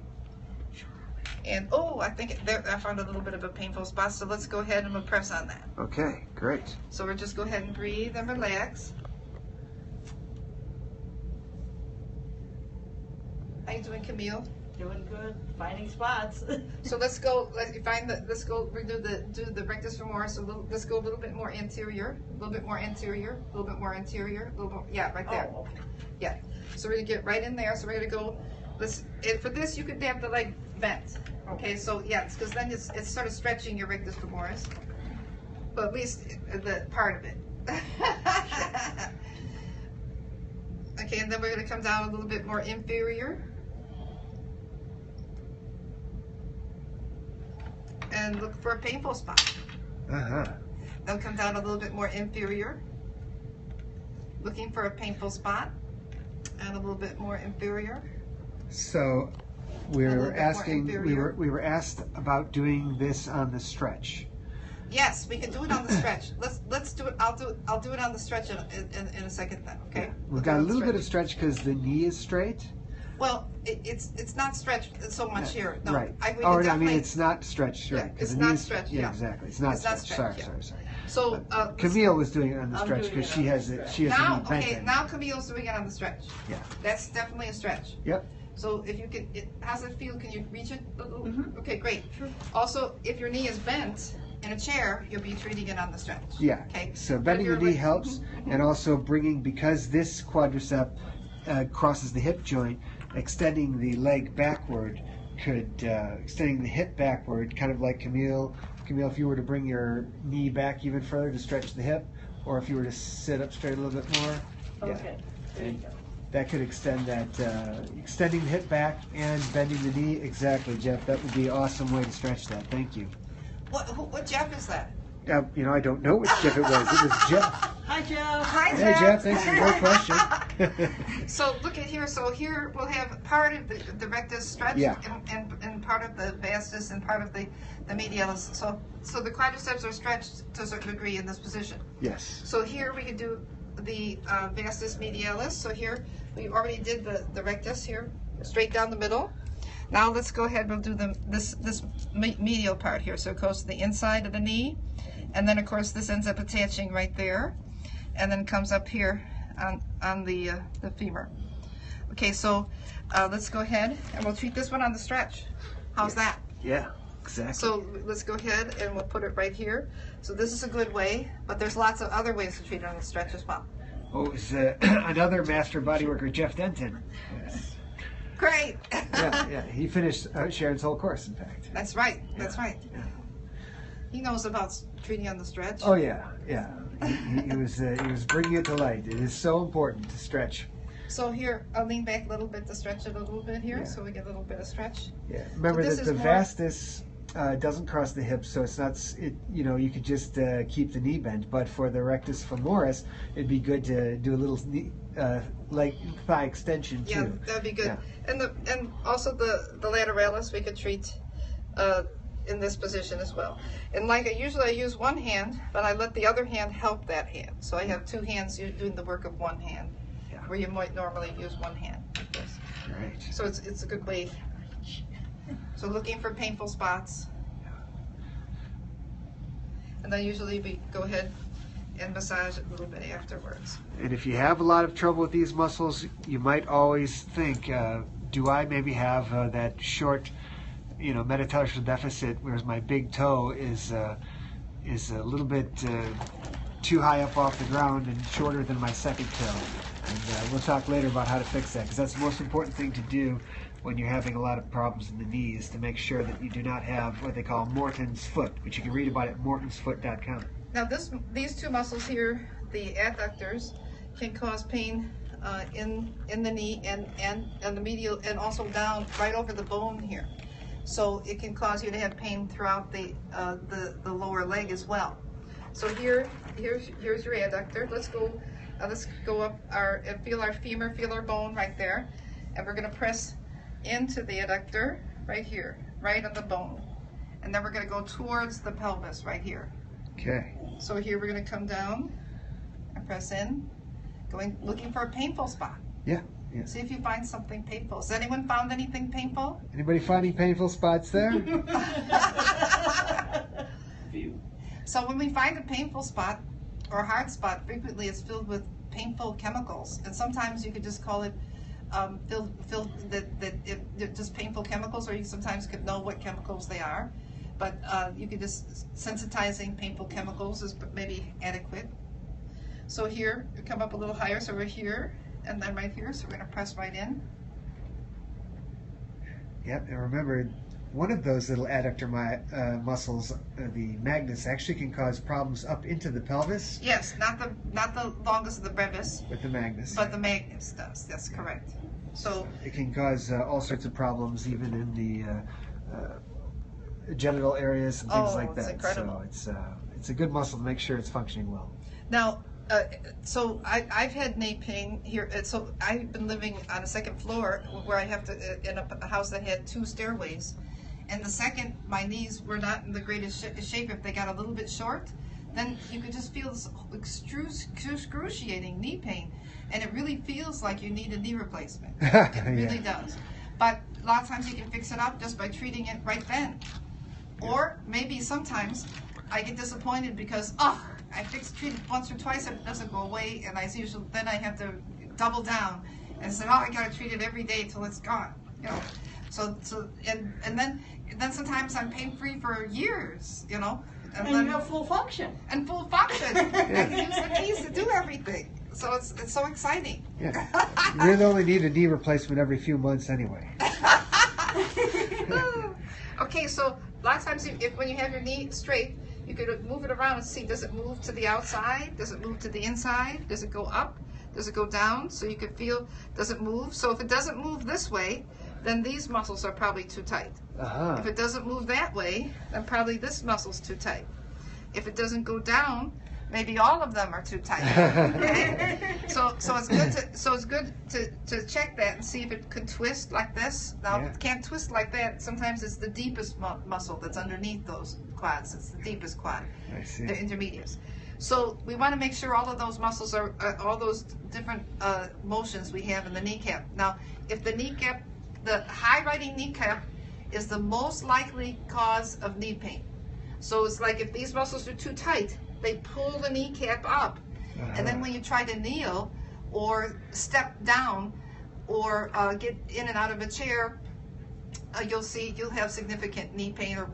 Speaker 2: And I think I found a little bit of a painful spot. So let's go ahead and we'll press on that.
Speaker 1: Okay. Great.
Speaker 2: So we'll just go ahead and breathe and relax. How you doing, Camille?
Speaker 3: Doing good, finding spots.
Speaker 2: So let's go. Do the rectus femoris. Let's go a little bit more anterior, a little bit more anterior, a little bit more anterior, a little more. Yeah, right there.
Speaker 3: Oh, okay.
Speaker 2: Yeah. So we're gonna get right in there. So we're gonna go. And for this, you could have the leg bent. Okay. So yeah, because then it's sort of stretching your rectus femoris, but at least the part of it. Okay, and then we're gonna come down a little bit more inferior. And look for a painful spot.
Speaker 1: Uh-huh.
Speaker 2: Then come down a little bit more inferior. Looking for a painful spot. And a little bit more inferior.
Speaker 1: So
Speaker 2: A
Speaker 1: we
Speaker 2: little
Speaker 1: were
Speaker 2: bit more
Speaker 1: asking,
Speaker 2: inferior.
Speaker 1: we were asked about doing this on the stretch.
Speaker 2: Yes, we can do it on the stretch. Let's do it. I'll do it on the stretch in a second then. Okay.
Speaker 1: We've got a little bit of stretch because the knee is straight.
Speaker 2: Well, it's not stretched so much here. No,
Speaker 1: Right.
Speaker 2: we can
Speaker 1: I mean,
Speaker 2: definitely-
Speaker 1: it's not stretched, right?
Speaker 2: Yeah,
Speaker 1: 'cause
Speaker 2: it's
Speaker 1: the
Speaker 2: not
Speaker 1: knee's-
Speaker 2: stretched,
Speaker 1: Yeah,
Speaker 2: yeah.
Speaker 1: exactly. It's not
Speaker 2: It's not
Speaker 1: stretched.
Speaker 2: stretched,
Speaker 1: Sorry.
Speaker 2: So
Speaker 1: Camille was doing it on the
Speaker 3: I'm
Speaker 1: stretch
Speaker 3: doing
Speaker 1: because
Speaker 3: it
Speaker 1: she
Speaker 3: on
Speaker 1: has
Speaker 3: the
Speaker 1: it.
Speaker 3: stretch.
Speaker 1: She has
Speaker 2: now,
Speaker 1: the knee bent
Speaker 2: okay,
Speaker 1: in.
Speaker 2: now Camille's doing it on the stretch.
Speaker 1: Yeah.
Speaker 2: That's definitely a stretch.
Speaker 1: Yep.
Speaker 2: So if you can, how's it feel? Can you reach it?
Speaker 3: Mhm.
Speaker 2: Okay, great.
Speaker 3: Sure.
Speaker 2: Also, if your knee is bent in a chair, you'll be treating it on the stretch.
Speaker 1: Yeah.
Speaker 2: Okay.
Speaker 1: So
Speaker 2: But
Speaker 1: bending
Speaker 2: if
Speaker 1: the
Speaker 2: you're
Speaker 1: knee helps, and also bringing, because this quadricep crosses the hip joint, extending the leg backward could extending the hip backward, kind of like Camille. Camille, if you were to bring your knee back even further to stretch the hip, or if you were to sit up straight a little bit more,
Speaker 3: Okay. There you
Speaker 1: And
Speaker 3: go.
Speaker 1: that could extend that, extending the hip back and bending the knee. Exactly, Jeff. That would be an awesome way to stretch that. Thank you.
Speaker 2: What Jeff is that?
Speaker 1: I don't know which Jeff it was. It was Jeff.
Speaker 3: Hi, Joe.
Speaker 2: Hi,
Speaker 1: Hey, Jeff. Thanks for your question.
Speaker 2: So look at here. So here we'll have part of the rectus stretch,
Speaker 1: Yeah.
Speaker 2: and part of the vastus, and part of the medialis. So the quadriceps are stretched to a certain degree in this position.
Speaker 1: Yes.
Speaker 2: So here we can do the vastus medialis. So here we already did the rectus here, straight down the middle. Now let's go ahead. We'll do this medial part here. So it goes to the inside of the knee, and then of course this ends up attaching right there, and then comes up here on the femur. Okay, so let's go ahead and we'll treat this one on the stretch. How's that?
Speaker 1: Yeah, exactly.
Speaker 2: So let's go ahead and we'll put it right here. So this is a good way, but there's lots of other ways to treat it on the stretch as well.
Speaker 1: Oh, it was another master bodyworker, Jeff Denton. Yes.
Speaker 2: Great.
Speaker 1: Yeah. He finished Sharon's whole course, in fact.
Speaker 2: That's right. That's
Speaker 1: Yeah.
Speaker 2: right.
Speaker 1: Yeah.
Speaker 2: He knows about treating on the stretch.
Speaker 1: Oh yeah. He was bringing it to light. It is so important to stretch.
Speaker 2: So here, I'll lean back a little bit to stretch it a little bit here,
Speaker 1: Yeah.
Speaker 2: so we get a little bit of stretch.
Speaker 1: Yeah. Remember
Speaker 2: So this
Speaker 1: that
Speaker 2: is
Speaker 1: the
Speaker 2: more-
Speaker 1: vastus doesn't cross the hips, so it's not. You could just keep the knee bent. But for the rectus femoris, it'd be good to do a little knee, like thigh extension too.
Speaker 2: Yeah, that'd be good.
Speaker 1: Yeah.
Speaker 2: And also the lateralis we could treat in this position as well. And like usually I use one hand, but I let the other hand help that hand. So I have two hands doing the work of one hand,
Speaker 1: Yeah.
Speaker 2: where you might normally use one hand like this.
Speaker 1: Right.
Speaker 2: So it's a good way. So looking for painful spots. And then usually we go ahead and massage it a little bit afterwards.
Speaker 1: And if you have a lot of trouble with these muscles, you might always think, do I maybe have that short, metatarsal deficit, whereas my big toe is a little bit too high up off the ground and shorter than my second toe. And we'll talk later about how to fix that, because that's the most important thing to do when you're having a lot of problems in the knees, to make sure that you do not have what they call Morton's foot, which you can read about at mortonsfoot.com.
Speaker 2: Now these two muscles here, the adductors, can cause pain in the knee and the medial, and also down right over the bone here. So it can cause you to have pain throughout the lower leg as well. So here's your adductor. Let's go up and feel our femur, feel our bone right there, and we're going to press into the adductor right here, right on the bone, and then we're going to go towards the pelvis right here.
Speaker 1: Okay.
Speaker 2: So here we're going to come down and press in, looking for a painful spot.
Speaker 1: Yeah.
Speaker 2: See if you find something painful. Has anyone found anything painful?
Speaker 1: Anybody finding painful spots there?
Speaker 2: So when we find a painful spot or a hard spot, frequently it's filled with painful chemicals, and sometimes you could just call it just painful chemicals, or you sometimes could know what chemicals they are, but you could just sensitizing painful chemicals is maybe adequate. So here we come up a little higher, so we're here and then right here, so we're going to press right in.
Speaker 1: Yep, and remember, one of those little adductor muscles, the magnus, actually can cause problems up into the pelvis.
Speaker 2: Yes, not the longest of the brevis,
Speaker 1: with the magnus.
Speaker 2: but the magnus does. That's correct. So
Speaker 1: it can cause all sorts of problems, even in the genital areas and things like that.
Speaker 2: It's incredible.
Speaker 1: So it's a good muscle to make sure it's functioning well.
Speaker 2: now, so I've had knee pain here. So I've been living on a second floor where I have to in a house that had 2 stairways. And the second, my knees were not in the greatest shape. If they got a little bit short, then you could just feel this excruciating knee pain. And it really feels like you need a knee replacement. It really does. But a lot of times you can fix it up just by treating it right then. Or maybe sometimes I get disappointed because, I treated once or twice and it doesn't go away. And then I have to double down and say, I got to treat it every day till it's gone. And then sometimes I'm pain-free for years, and
Speaker 3: And
Speaker 2: then
Speaker 3: you have full function.
Speaker 2: and full function. I can use the knees to do everything. So it's so exciting.
Speaker 1: Yeah. You really only need a knee replacement every few months anyway.
Speaker 2: Okay, so a lot of times when you have your knee straight, you could move it around and see, does it move to the outside? Does it move to the inside? Does it go up? Does it go down? So you could feel, does it move? So if it doesn't move this way, then these muscles are probably too tight. If it doesn't move that way, then probably this muscle's too tight. If it doesn't go down, maybe all of them are too tight. Okay? So it's good to check that and see if it could twist like this. Now
Speaker 1: Yeah.
Speaker 2: it can't twist like that. Sometimes it's the deepest muscle that's underneath those quads. It's the deepest quad.
Speaker 1: I see.
Speaker 2: The intermedius. So we want to make sure all of those muscles are, all those different motions we have in the kneecap. Now, if the kneecap, the high riding kneecap is the most likely cause of knee pain. So it's like if these muscles are too tight, they pull the kneecap up. And then when you try to kneel or step down or get in and out of a chair, you'll have significant knee pain, or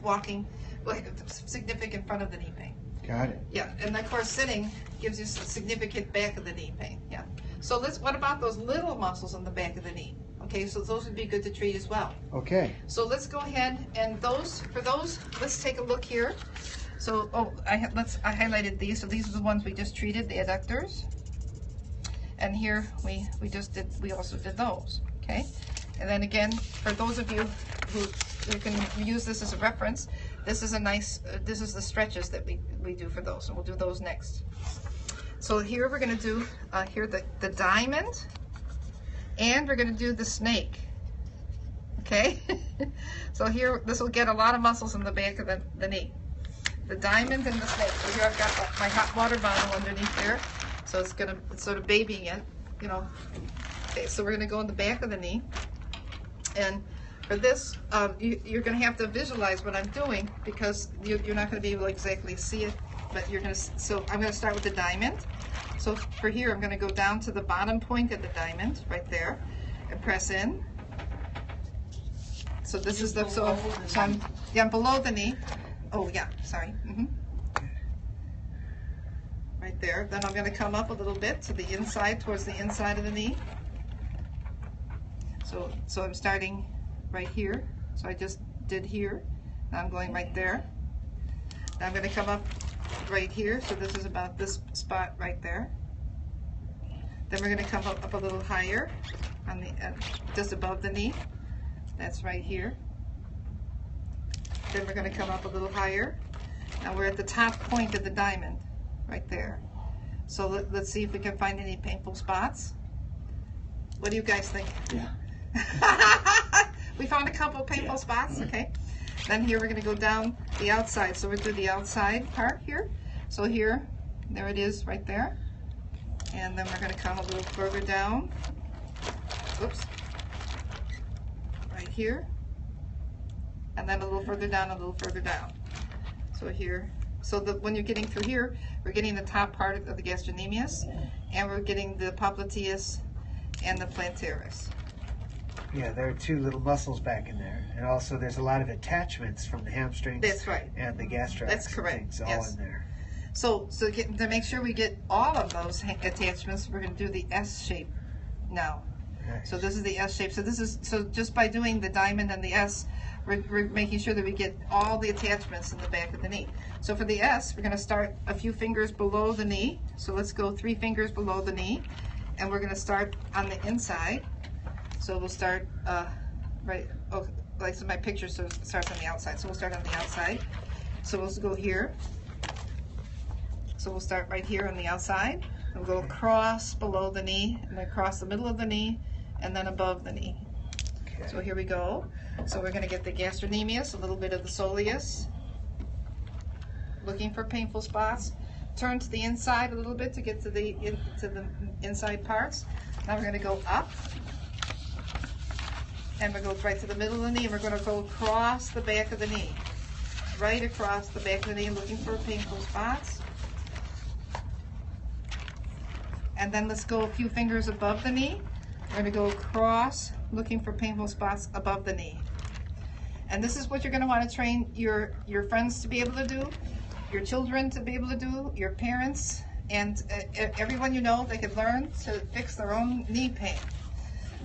Speaker 2: walking will have significant front of the knee pain.
Speaker 1: Got it.
Speaker 2: Yeah, and of course sitting gives you significant back of the knee pain. Yeah. So what about those little muscles on the back of the knee? Okay, so those would be good to treat as well.
Speaker 1: Okay.
Speaker 2: So let's go ahead and for those, let's take a look here. So, I highlighted these. So these are the ones we just treated, the adductors. And here we also did those. Okay. And then again, for those of you who can use this as a reference, this is this is the stretches that we do for those, and we'll do those next. So here we're going to do the diamond, and we're going to do the snake. Okay. So here, this will get a lot of muscles in the back of the knee. The diamond and the snake. So here I've got my hot water bottle underneath there. So it's sort of babying it, you know. Okay, so we're gonna go in the back of the knee. And for this, you're gonna have to visualize what I'm doing, because you're not gonna be able to exactly see it, but so I'm gonna start with the diamond. So for here, I'm gonna go down to the bottom point of the diamond, right there, and press in. So this is I'm below the knee. Oh yeah, sorry. Right there. Then I'm going to come up a little bit to the inside, towards the inside of the knee. So I'm starting right here. So I just did here. Now I'm going right there. Now I'm going to come up right here. So this is about this spot right there. Then we're going to come up a little higher, on the just above the knee. That's right here. Then we're going to come up a little higher. Now we're at the top point of the diamond, right there. So let's see if we can find any painful spots. What do you guys think?
Speaker 1: Yeah.
Speaker 2: We found a couple painful spots, okay. Then here we're going to go down the outside. So we're through the outside part here. So here, there it is right there. And then we're going to come a little further down. Oops. Right here. And then a little further down, a little further down. So here, when you're getting through here, we're getting the top part of the gastrocnemius, and we're getting the popliteus and the plantaris.
Speaker 1: Yeah, there are two little muscles back in there, and also there's a lot of attachments from the hamstrings.
Speaker 2: That's right.
Speaker 1: And the gastrocs.
Speaker 2: That's correct.
Speaker 1: Things all
Speaker 2: Yes.
Speaker 1: in there.
Speaker 2: So to make sure we get all of those attachments, we're going to do the S shape now.
Speaker 1: Nice.
Speaker 2: So this is the S shape. So just by doing the diamond and the S, we're making sure that we get all the attachments in the back of the knee. So for the S, we're going to start a few fingers below the knee. So let's go 3 fingers below the knee, and we're going to start on the inside. So we'll start like so my picture starts on the outside. So we'll start on the outside. So we'll go here. So we'll start right here on the outside. We'll go across below the knee, and then across the middle of the knee, and then above the knee.
Speaker 1: Okay.
Speaker 2: So here we go. So we're going to get the gastrocnemius, a little bit of the soleus. Looking for painful spots. Turn to the inside a little bit to get to the inside parts. Now we're going to go up. And we'll go right to the middle of the knee, and we're going to go across the back of the knee. Right across the back of the knee, looking for painful spots. And then let's go a few fingers above the knee. We're going to go across, looking for painful spots above the knee. And this is what you're going to want to train your friends to be able to do, your children to be able to do, your parents, and everyone you know they can learn to fix their own knee pain.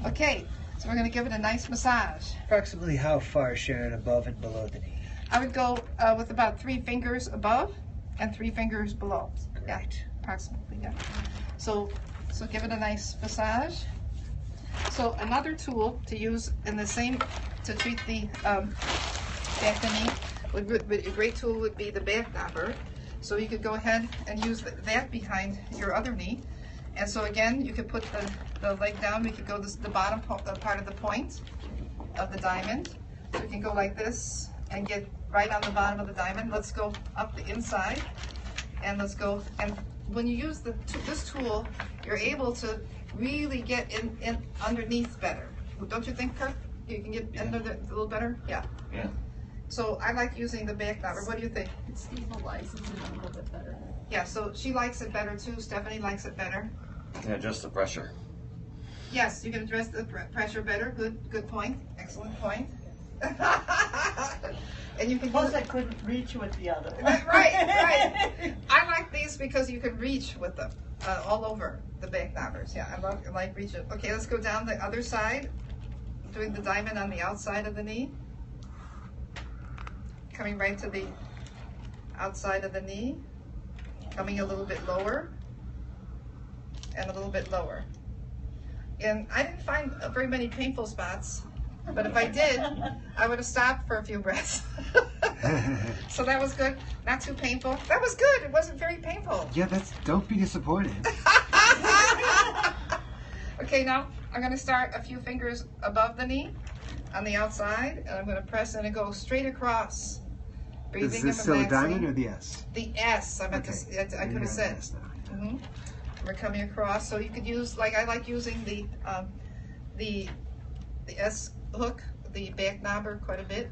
Speaker 2: Okay, so we're going to give it a nice massage.
Speaker 1: Approximately how far, Sharon, above and below the knee?
Speaker 2: I would go with about 3 fingers above and 3 fingers below.
Speaker 1: Great.
Speaker 2: Yeah, approximately, yeah. So give it a nice massage. So another tool to use to treat the back of the knee, a great tool would be the back knobber. So you could go ahead and use that behind your other knee. And so again, you could put the leg down. We could go the bottom part of the point of the diamond. So you can go like this and get right on the bottom of the diamond. Let's go up the inside. And let's go. And when you use this tool, you're able to really get in underneath better. Don't you think, Kirk? You can get under a little better? Yeah.
Speaker 4: Yeah.
Speaker 2: So I like using the back knobber. What do you think?
Speaker 3: It stabilizes it a little bit better.
Speaker 2: Yeah, so she likes it better too. Stephanie likes it better.
Speaker 4: Yeah, just the pressure.
Speaker 2: Yes, you can address the pressure better. Good point. Excellent point. And you can
Speaker 3: Plus, I couldn't reach with the other.
Speaker 2: right. I like these because you can reach with them all over the back knobbers. Yeah, I like reach it. Okay, let's go down the other side, doing the diamond on the outside of the knee. Coming right to the outside of the knee. Coming a little bit lower. And a little bit lower. And I didn't find very many painful spots, but if I did, I would have stopped for a few breaths. So that was good. Not too painful. That was good. It wasn't very painful.
Speaker 1: Yeah, don't be disappointed.
Speaker 2: Okay, now I'm going to start a few fingers above the knee on the outside, and I'm going to press and go straight across. Breathing
Speaker 1: Is this
Speaker 2: and
Speaker 1: still the
Speaker 2: relaxing.
Speaker 1: diamond or the S?
Speaker 2: The S. I meant
Speaker 1: Okay.
Speaker 2: to. I could have said. Mm-hmm. We're coming across, so you could use, like I like using the S hook, the back knobber, quite a bit.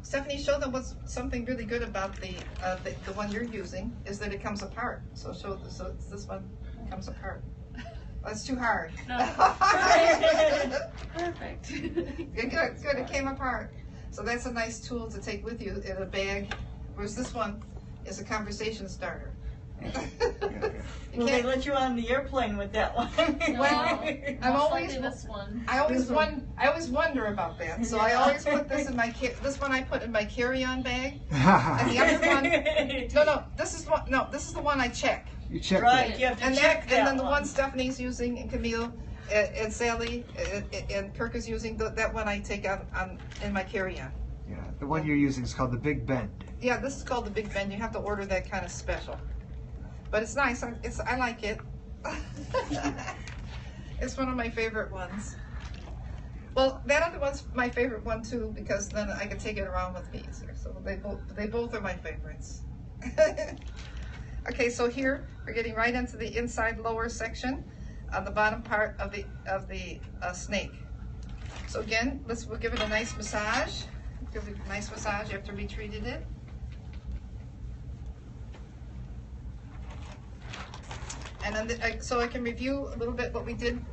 Speaker 2: Stephanie, show them what's something really good about the one you're using is that it comes apart. So it's this one comes apart. That's too hard.
Speaker 3: No. Perfect.
Speaker 2: Good. It came apart. So that's a nice tool to take with you in a bag. Whereas this one is a conversation starter.
Speaker 3: Will they let you on the airplane with that one?
Speaker 2: Well, I'm
Speaker 3: Most
Speaker 2: always
Speaker 3: likely this one.
Speaker 2: I always wonder about that. So I always put this in my this one I put in my carry-on bag, and the other one. This is the one I check.
Speaker 1: You checked
Speaker 3: Right,
Speaker 1: it.
Speaker 3: you have to
Speaker 2: And
Speaker 3: check that
Speaker 2: and then the
Speaker 3: one.
Speaker 2: one Stephanie's using, and Camille, and Sally, and Kirk is using that one I take out in my carry-on.
Speaker 1: Yeah, the one you're using is called the Big Bend.
Speaker 2: Yeah, this is called the Big Bend. You have to order that kind of special, but it's nice. I like it. It's one of my favorite ones. Well, that other one's my favorite one too, because then I can take it around with me easier. So they both are my favorites. Okay, so here we're getting right into the inside lower section on the bottom part of the snake. So again, we'll give it a nice massage. Give it a nice massage after we treated it. And then so I can review a little bit what we did.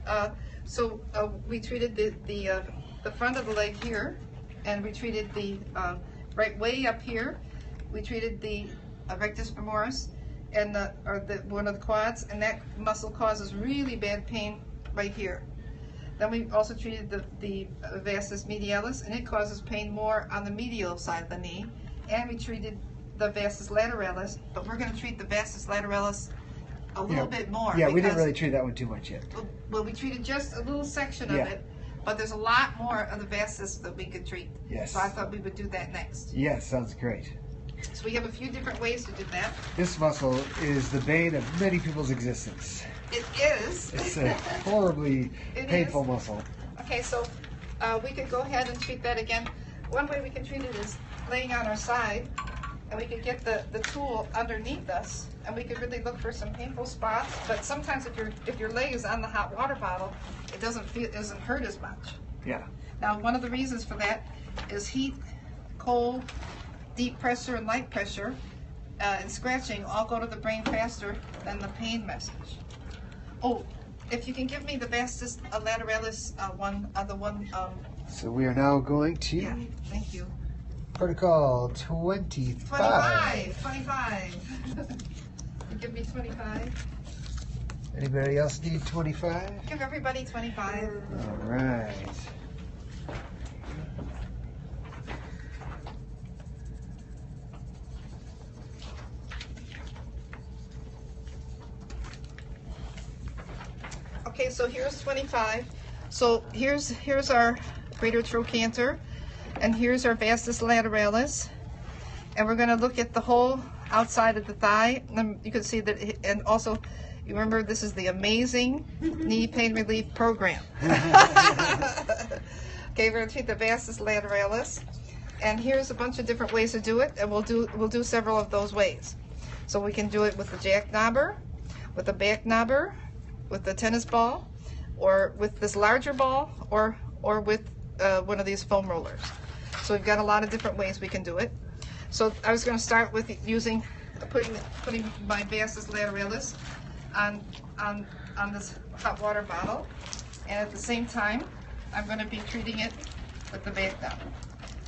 Speaker 2: We treated the front of the leg here, and we treated the right way up here. We treated the rectus femoris and one of the quads, and that muscle causes really bad pain right here. Then we also treated the vastus medialis, and it causes pain more on the medial side of the knee. And we treated the vastus lateralis, but we're going to treat the vastus lateralis a little bit more.
Speaker 1: Yeah, we didn't really treat that one too much yet.
Speaker 2: Well, we treated just a little section of it, but there's a lot more of the vastus that we could treat.
Speaker 1: Yes.
Speaker 2: So I thought we would do that next.
Speaker 1: Yes, sounds great.
Speaker 2: So we have a few different ways to do that.
Speaker 1: This muscle is the bane of many people's existence.
Speaker 2: It is.
Speaker 1: It's a horribly
Speaker 2: It
Speaker 1: painful
Speaker 2: is.
Speaker 1: muscle.
Speaker 2: Okay, so we could go ahead and treat that again. One way we can treat it is laying on our side, and we could get the tool underneath us, and we could really look for some painful spots. But sometimes if your leg is on the hot water bottle, it doesn't hurt as much.
Speaker 1: Yeah.
Speaker 2: Now, one of the reasons for that is heat, cold, deep pressure, and light pressure, and scratching all go to the brain faster than the pain message. Oh, if you can give me the vastus lateralis the one.
Speaker 1: So we are now going to
Speaker 2: Yeah, thank you.
Speaker 1: protocol 25.
Speaker 2: 25. You give me 25.
Speaker 1: Anybody else need 25?
Speaker 2: Give everybody 25.
Speaker 1: All right.
Speaker 2: Okay, so here's 25. So here's our greater trochanter, and here's our vastus lateralis, and we're going to look at the whole outside of the thigh. And you can see that, and also, you remember this is the amazing knee pain relief program. Okay, we're going to treat the vastus lateralis, and here's a bunch of different ways to do it, and we'll do several of those ways. So we can do it with the jack knobber, with the back knobber, with the tennis ball, or with this larger ball, or with one of these foam rollers. So we've got a lot of different ways we can do it. So I was going to start with putting my vastus lateralis on this hot water bottle, and at the same time I'm going to be treating it with the back knobber.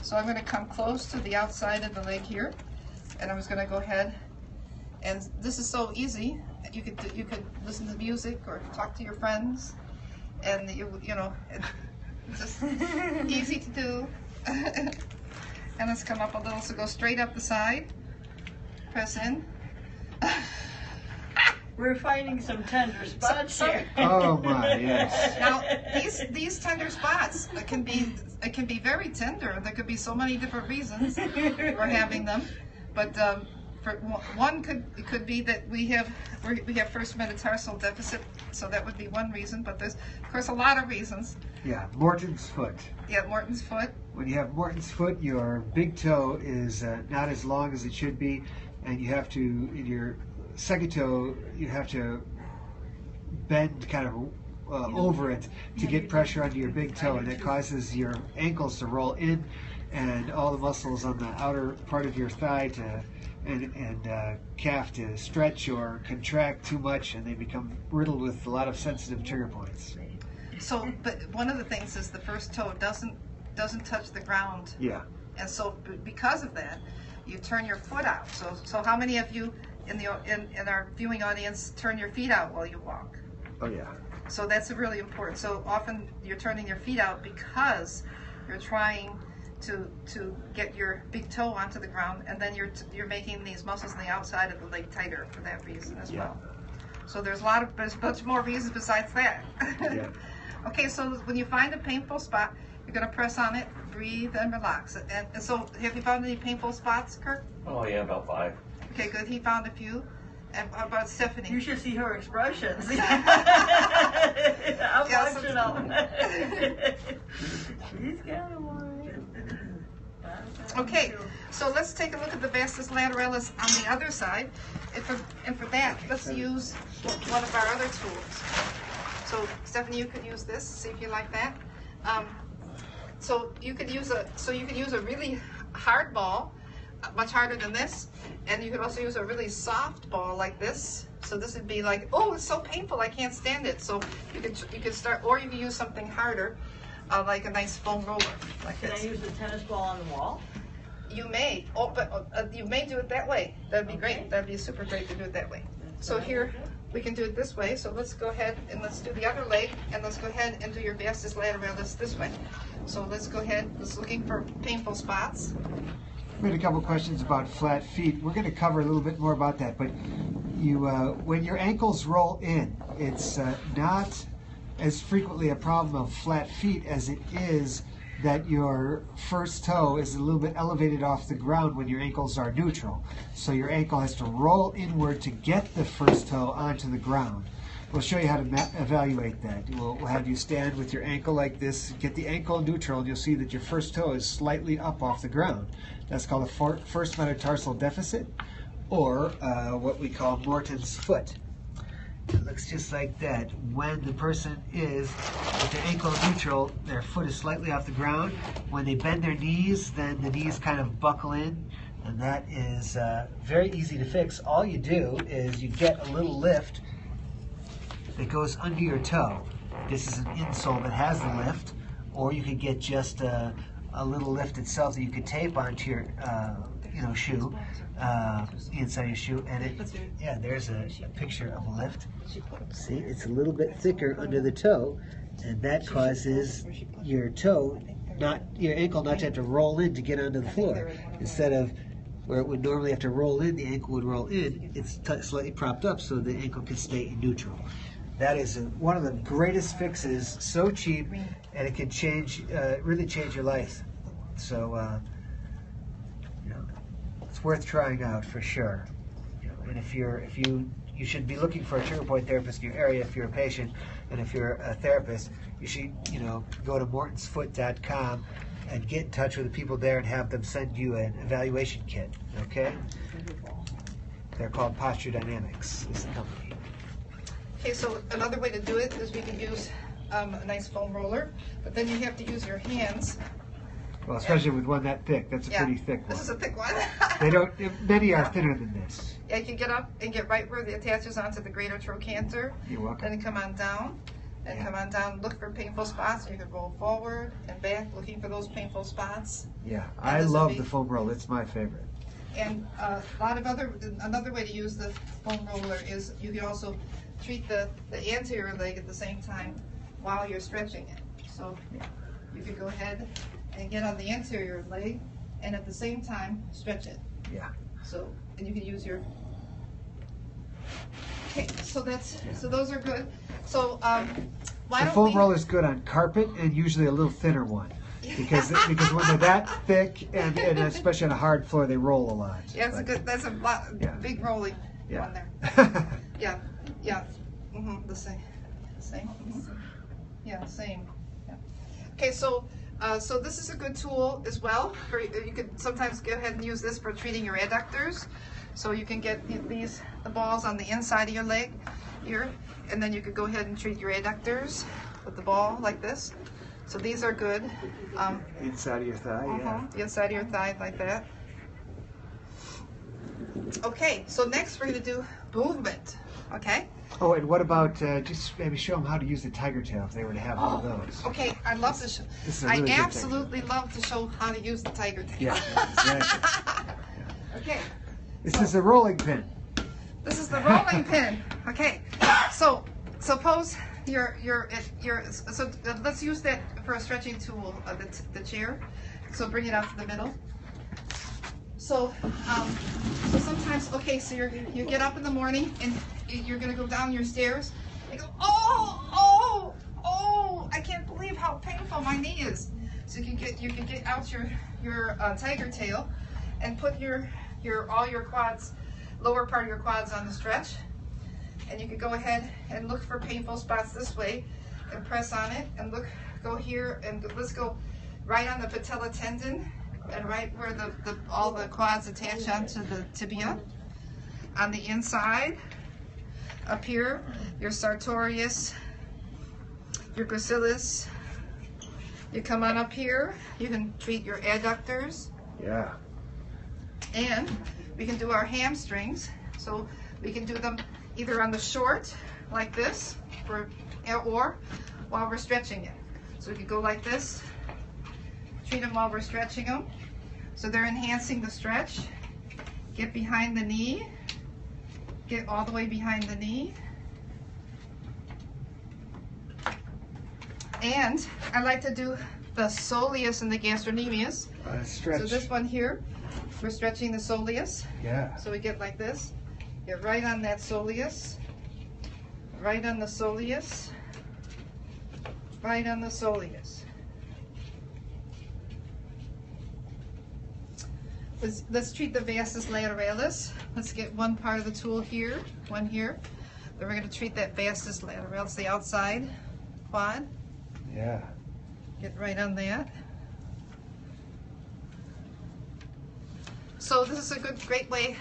Speaker 2: So I'm going to come close to the outside of the leg here, and I'm just going to go ahead, and this is so easy. You could listen to music or talk to your friends, and you know, it's just easy to do. And let's come up a little, so go straight up the side, press in.
Speaker 3: We're finding some tender spots here.
Speaker 1: Oh my, yes.
Speaker 2: Now these tender spots can be very tender. There could be so many different reasons for having them, but for one could be that we have first metatarsal deficit, so that would be one reason. But there's of course a lot of reasons.
Speaker 1: Yeah, Morton's foot.
Speaker 2: Yeah, Morton's foot.
Speaker 1: When you have Morton's foot, your big toe is not as long as it should be, and you have to, in your second toe, you have to bend kind of over it to get pressure onto your big toe, and it causes your ankles to roll in, and all the muscles on the outer part of your thigh and calf to stretch or contract too much, and they become riddled with a lot of sensitive trigger points.
Speaker 2: So, but one of the things is the first toe doesn't touch the ground.
Speaker 1: Yeah.
Speaker 2: And so, because of that, you turn your foot out. So how many of you in our viewing audience turn your feet out while you walk?
Speaker 1: Oh yeah.
Speaker 2: So that's really important. So often you're turning your feet out because you're trying to get your big toe onto the ground, and then you're making these muscles on the outside of the leg tighter for that reason as well. So there's much more reasons besides that.
Speaker 1: Yeah.
Speaker 2: Okay, so when you find a painful spot, you're going to press on it, breathe, and relax. And so, have you found any painful spots, Kirk?
Speaker 4: Oh yeah, about 5.
Speaker 2: Okay, good. He found a few. And how about Stephanie?
Speaker 3: You should see her expressions. I'm
Speaker 2: Yeah,
Speaker 3: watching them. She's got one.
Speaker 2: Okay, so let's take a look at the vastus lateralis on the other side. And for that, let's use one of our other tools. So Stephanie, you could use this. See if you like that. So you could use a really hard ball, much harder than this, and you could also use a really soft ball like this. So this would be like, oh, it's so painful, I can't stand it. So you could start, or you could use something harder, like a nice foam roller, like this.
Speaker 3: Can I use the tennis ball on the wall?
Speaker 2: You may, but you may do it that way. That'd be great. That'd be super great to do it that way. So here we can do it this way. So let's go ahead and let's do the other leg, and let's go ahead and do your vastus lateralis this way. So let's go ahead. Let's looking for painful spots.
Speaker 1: We had a couple questions about flat feet. We're going to cover a little bit more about that, but you, when your ankles roll in, it's not as frequently a problem of flat feet as it is that your first toe is a little bit elevated off the ground when your ankles are neutral. So your ankle has to roll inward to get the first toe onto the ground. We'll show you how to evaluate that. We'll have you stand with your ankle like this, get the ankle neutral, and you'll see that your first toe is slightly up off the ground. That's called a first metatarsal deficit, or what we call Morton's foot. It looks just like that. When the person is with their ankle neutral, their foot is slightly off the ground. When they bend their knees, then the knees kind of buckle in, and that is very easy to fix. All you do is you get a little lift that goes under your toe. This is an insole that has the lift, or you could get just a little lift itself that you could tape onto your shoe, inside your shoe, and there's a picture of a lift. See, it's a little bit thicker under the toe, and that causes your ankle not to have to roll in to get onto the floor. Instead of where it would normally have to roll in, the ankle would roll in, it's slightly propped up so the ankle can stay in neutral. That is one of the greatest fixes, so cheap, and it can really change your life. So, it's worth trying out for sure. And you should be looking for a trigger point therapist in your area if you're a patient, and if you're a therapist, you should go to mortonsfoot.com and get in touch with the people there and have them send you an evaluation kit. Okay. They're called Posture Dynamics, is the company.
Speaker 2: Okay, so another way to do it is we can use a nice foam roller, but then you have to use your hands.
Speaker 1: Well, especially with one that thick. That's a
Speaker 2: Yeah,
Speaker 1: pretty thick one.
Speaker 2: This is a thick one.
Speaker 1: They don't. Many are thinner than this.
Speaker 2: Yeah, you can get up and get right where it attaches onto the greater trochanter.
Speaker 1: You're welcome.
Speaker 2: Then come on down, and come on down. Look for painful spots. You can roll forward and back, looking for those painful spots.
Speaker 1: Yeah, I love the foam roll. It's my favorite.
Speaker 2: And another way to use the foam roller is you can also treat the anterior leg at the same time while you're stretching it. So you could go ahead and get on the anterior leg and at the same time stretch it.
Speaker 1: Yeah.
Speaker 2: So, and you can use your, okay, so those are good. So why
Speaker 1: The
Speaker 2: don't
Speaker 1: foam
Speaker 2: we,
Speaker 1: roller is good on carpet and usually a little thinner one. Because when they're that thick and especially on a hard floor, they roll a lot.
Speaker 2: Yeah, it's a good, that's a lot, big rolling
Speaker 1: Yeah.
Speaker 2: one there. Yeah, yeah, the same, yeah, same. Yeah. Okay, so so this is a good tool as well. For you could sometimes go ahead and use this for treating your adductors. So you can get the balls on the inside of your leg here, and then you could go ahead and treat your adductors with the ball like this. So these are good.
Speaker 1: Inside of your thigh, yeah.
Speaker 2: The inside of your thigh like that. Okay, so next we're going to do movement. Okay.
Speaker 1: Oh, and what about just maybe show them how to use the tiger tail if they were to have one of those?
Speaker 2: Okay, I'd love to show.
Speaker 1: This is a really good
Speaker 2: absolutely love to show how to use the tiger tail.
Speaker 1: Yeah, exactly.
Speaker 2: Okay.
Speaker 1: This is a rolling pin.
Speaker 2: This is the rolling pin. Okay. So suppose so let's use that for a stretching tool of the chair. So bring it out to the middle. So so sometimes, okay, so you get up in the morning and you're gonna go down your stairs. You go, oh, I can't believe how painful my knee is. So you can get out your tiger tail and put all your quads, lower part of your quads on the stretch. And you could go ahead and look for painful spots this way and press on it and go here and let's go right on the patella tendon and right where all the quads attach onto the tibia. On the inside, up here, your sartorius, your gracilis. You come on up here, you can treat your adductors.
Speaker 1: Yeah.
Speaker 2: And we can do our hamstrings. So we can do them either on the short, like this, or while we're stretching it. So we could go like this, treat them while we're stretching them. So they're enhancing the stretch. Get behind the knee. Get all the way behind the knee. And I like to do the soleus and the gastrocnemius.
Speaker 1: Stretch.
Speaker 2: So this one here, we're stretching the soleus.
Speaker 1: Yeah.
Speaker 2: So we get like this. Get right on that soleus, right on the soleus, right on the soleus. Let's treat the vastus lateralis. Let's get one part of the tool here, one here. Then we're going to treat that vastus lateralis, the outside quad.
Speaker 1: Yeah.
Speaker 2: Get right on that. So this is a great way.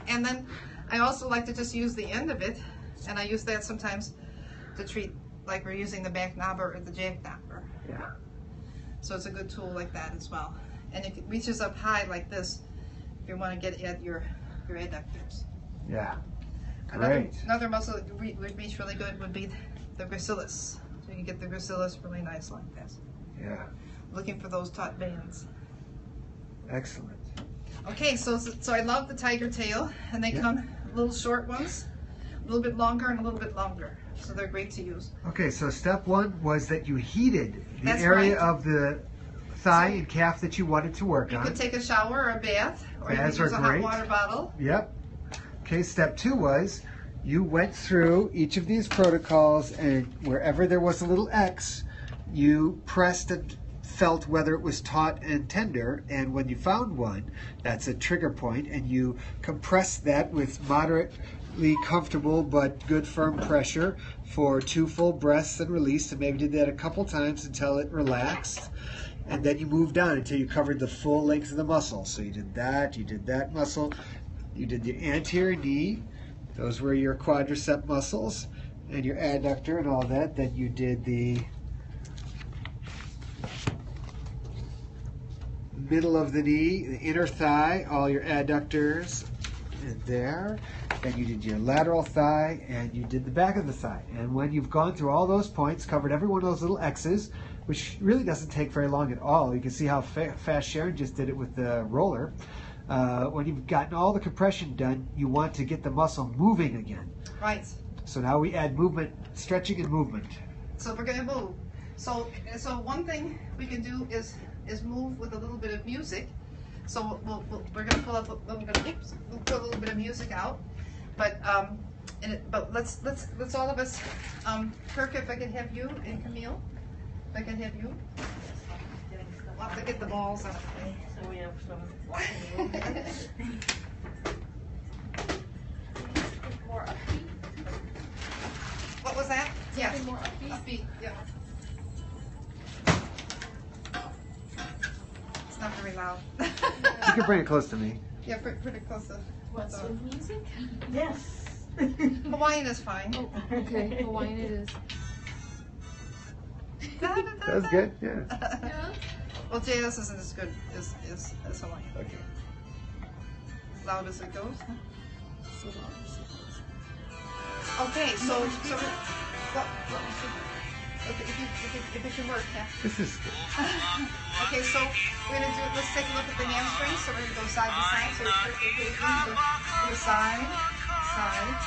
Speaker 2: And then I also like to just use the end of it, and I use that sometimes to treat, like we're using the back knobber or the jack knobber.
Speaker 1: Yeah.
Speaker 2: So it's a good tool like that as well. And it reaches up high like this if you want to get at your adductors.
Speaker 1: Yeah. Great.
Speaker 2: Another muscle that would reach really good would be the gracilis. So you can get the gracilis really nice like this.
Speaker 1: Yeah.
Speaker 2: Looking for those taut bands.
Speaker 1: Excellent.
Speaker 2: Okay, so I love the tiger tail, and they come little short ones, a little bit longer and a little bit longer. So they're great to use.
Speaker 1: Okay, so step one was that you heated the
Speaker 2: That's
Speaker 1: area
Speaker 2: right.
Speaker 1: of the thigh and calf that you wanted to work
Speaker 2: You
Speaker 1: on.
Speaker 2: could take a shower or a bath, or you
Speaker 1: Baths
Speaker 2: could use
Speaker 1: are
Speaker 2: a hot
Speaker 1: great.
Speaker 2: water bottle.
Speaker 1: Yep. Okay, step two was you went through each of these protocols, and wherever there was a little X, you pressed and felt whether it was taut and tender, and when you found one, that's a trigger point, and you compressed that with moderately comfortable but good firm pressure for 2 full breaths and release, and maybe did that a couple times until it relaxed. And then you moved on until you covered the full length of the muscle. So you did that muscle, You did the anterior knee. Those were your quadricep muscles and your adductor and all that. Then you did the middle of the knee, the inner thigh, all your adductors and there. Then you did your lateral thigh and you did the back of the thigh. And when you've gone through all those points, covered every one of those little X's, which really doesn't take very long at all. You can see how fast Sharon just did it with the roller. When you've gotten all the compression done, you want to get the muscle moving again.
Speaker 2: Right.
Speaker 1: So now we add movement, stretching and movement.
Speaker 2: So we're going to move. So one thing we can do is move with a little bit of music. So we're going to pull up a little bit of, we'll put a little bit of music out. But let's all of us, Kirk, if I could have you, and Camille, if I could have you. We'll have to get the balls out.
Speaker 3: So we have some
Speaker 4: More upbeat.
Speaker 2: What was that? Yeah.
Speaker 4: More upbeat.
Speaker 2: Upbeat. Yeah. It's not very loud.
Speaker 1: You can bring it close to me.
Speaker 2: Yeah, pretty close to.
Speaker 4: What's with music?
Speaker 3: Yes.
Speaker 2: Hawaiian is fine.
Speaker 4: Oh, okay. Hawaiian it is.
Speaker 1: That was good, yeah.
Speaker 4: Yeah.
Speaker 2: Well, jazz isn't as good as Hawaiian.
Speaker 1: Okay.
Speaker 2: As loud as it goes.
Speaker 4: So long as it goes.
Speaker 2: Okay, so what if it can work, yeah.
Speaker 1: This is good.
Speaker 2: Okay, so we're gonna do. Let's take a look at the hamstrings. So we're gonna go side to side. So we're gonna go side, side,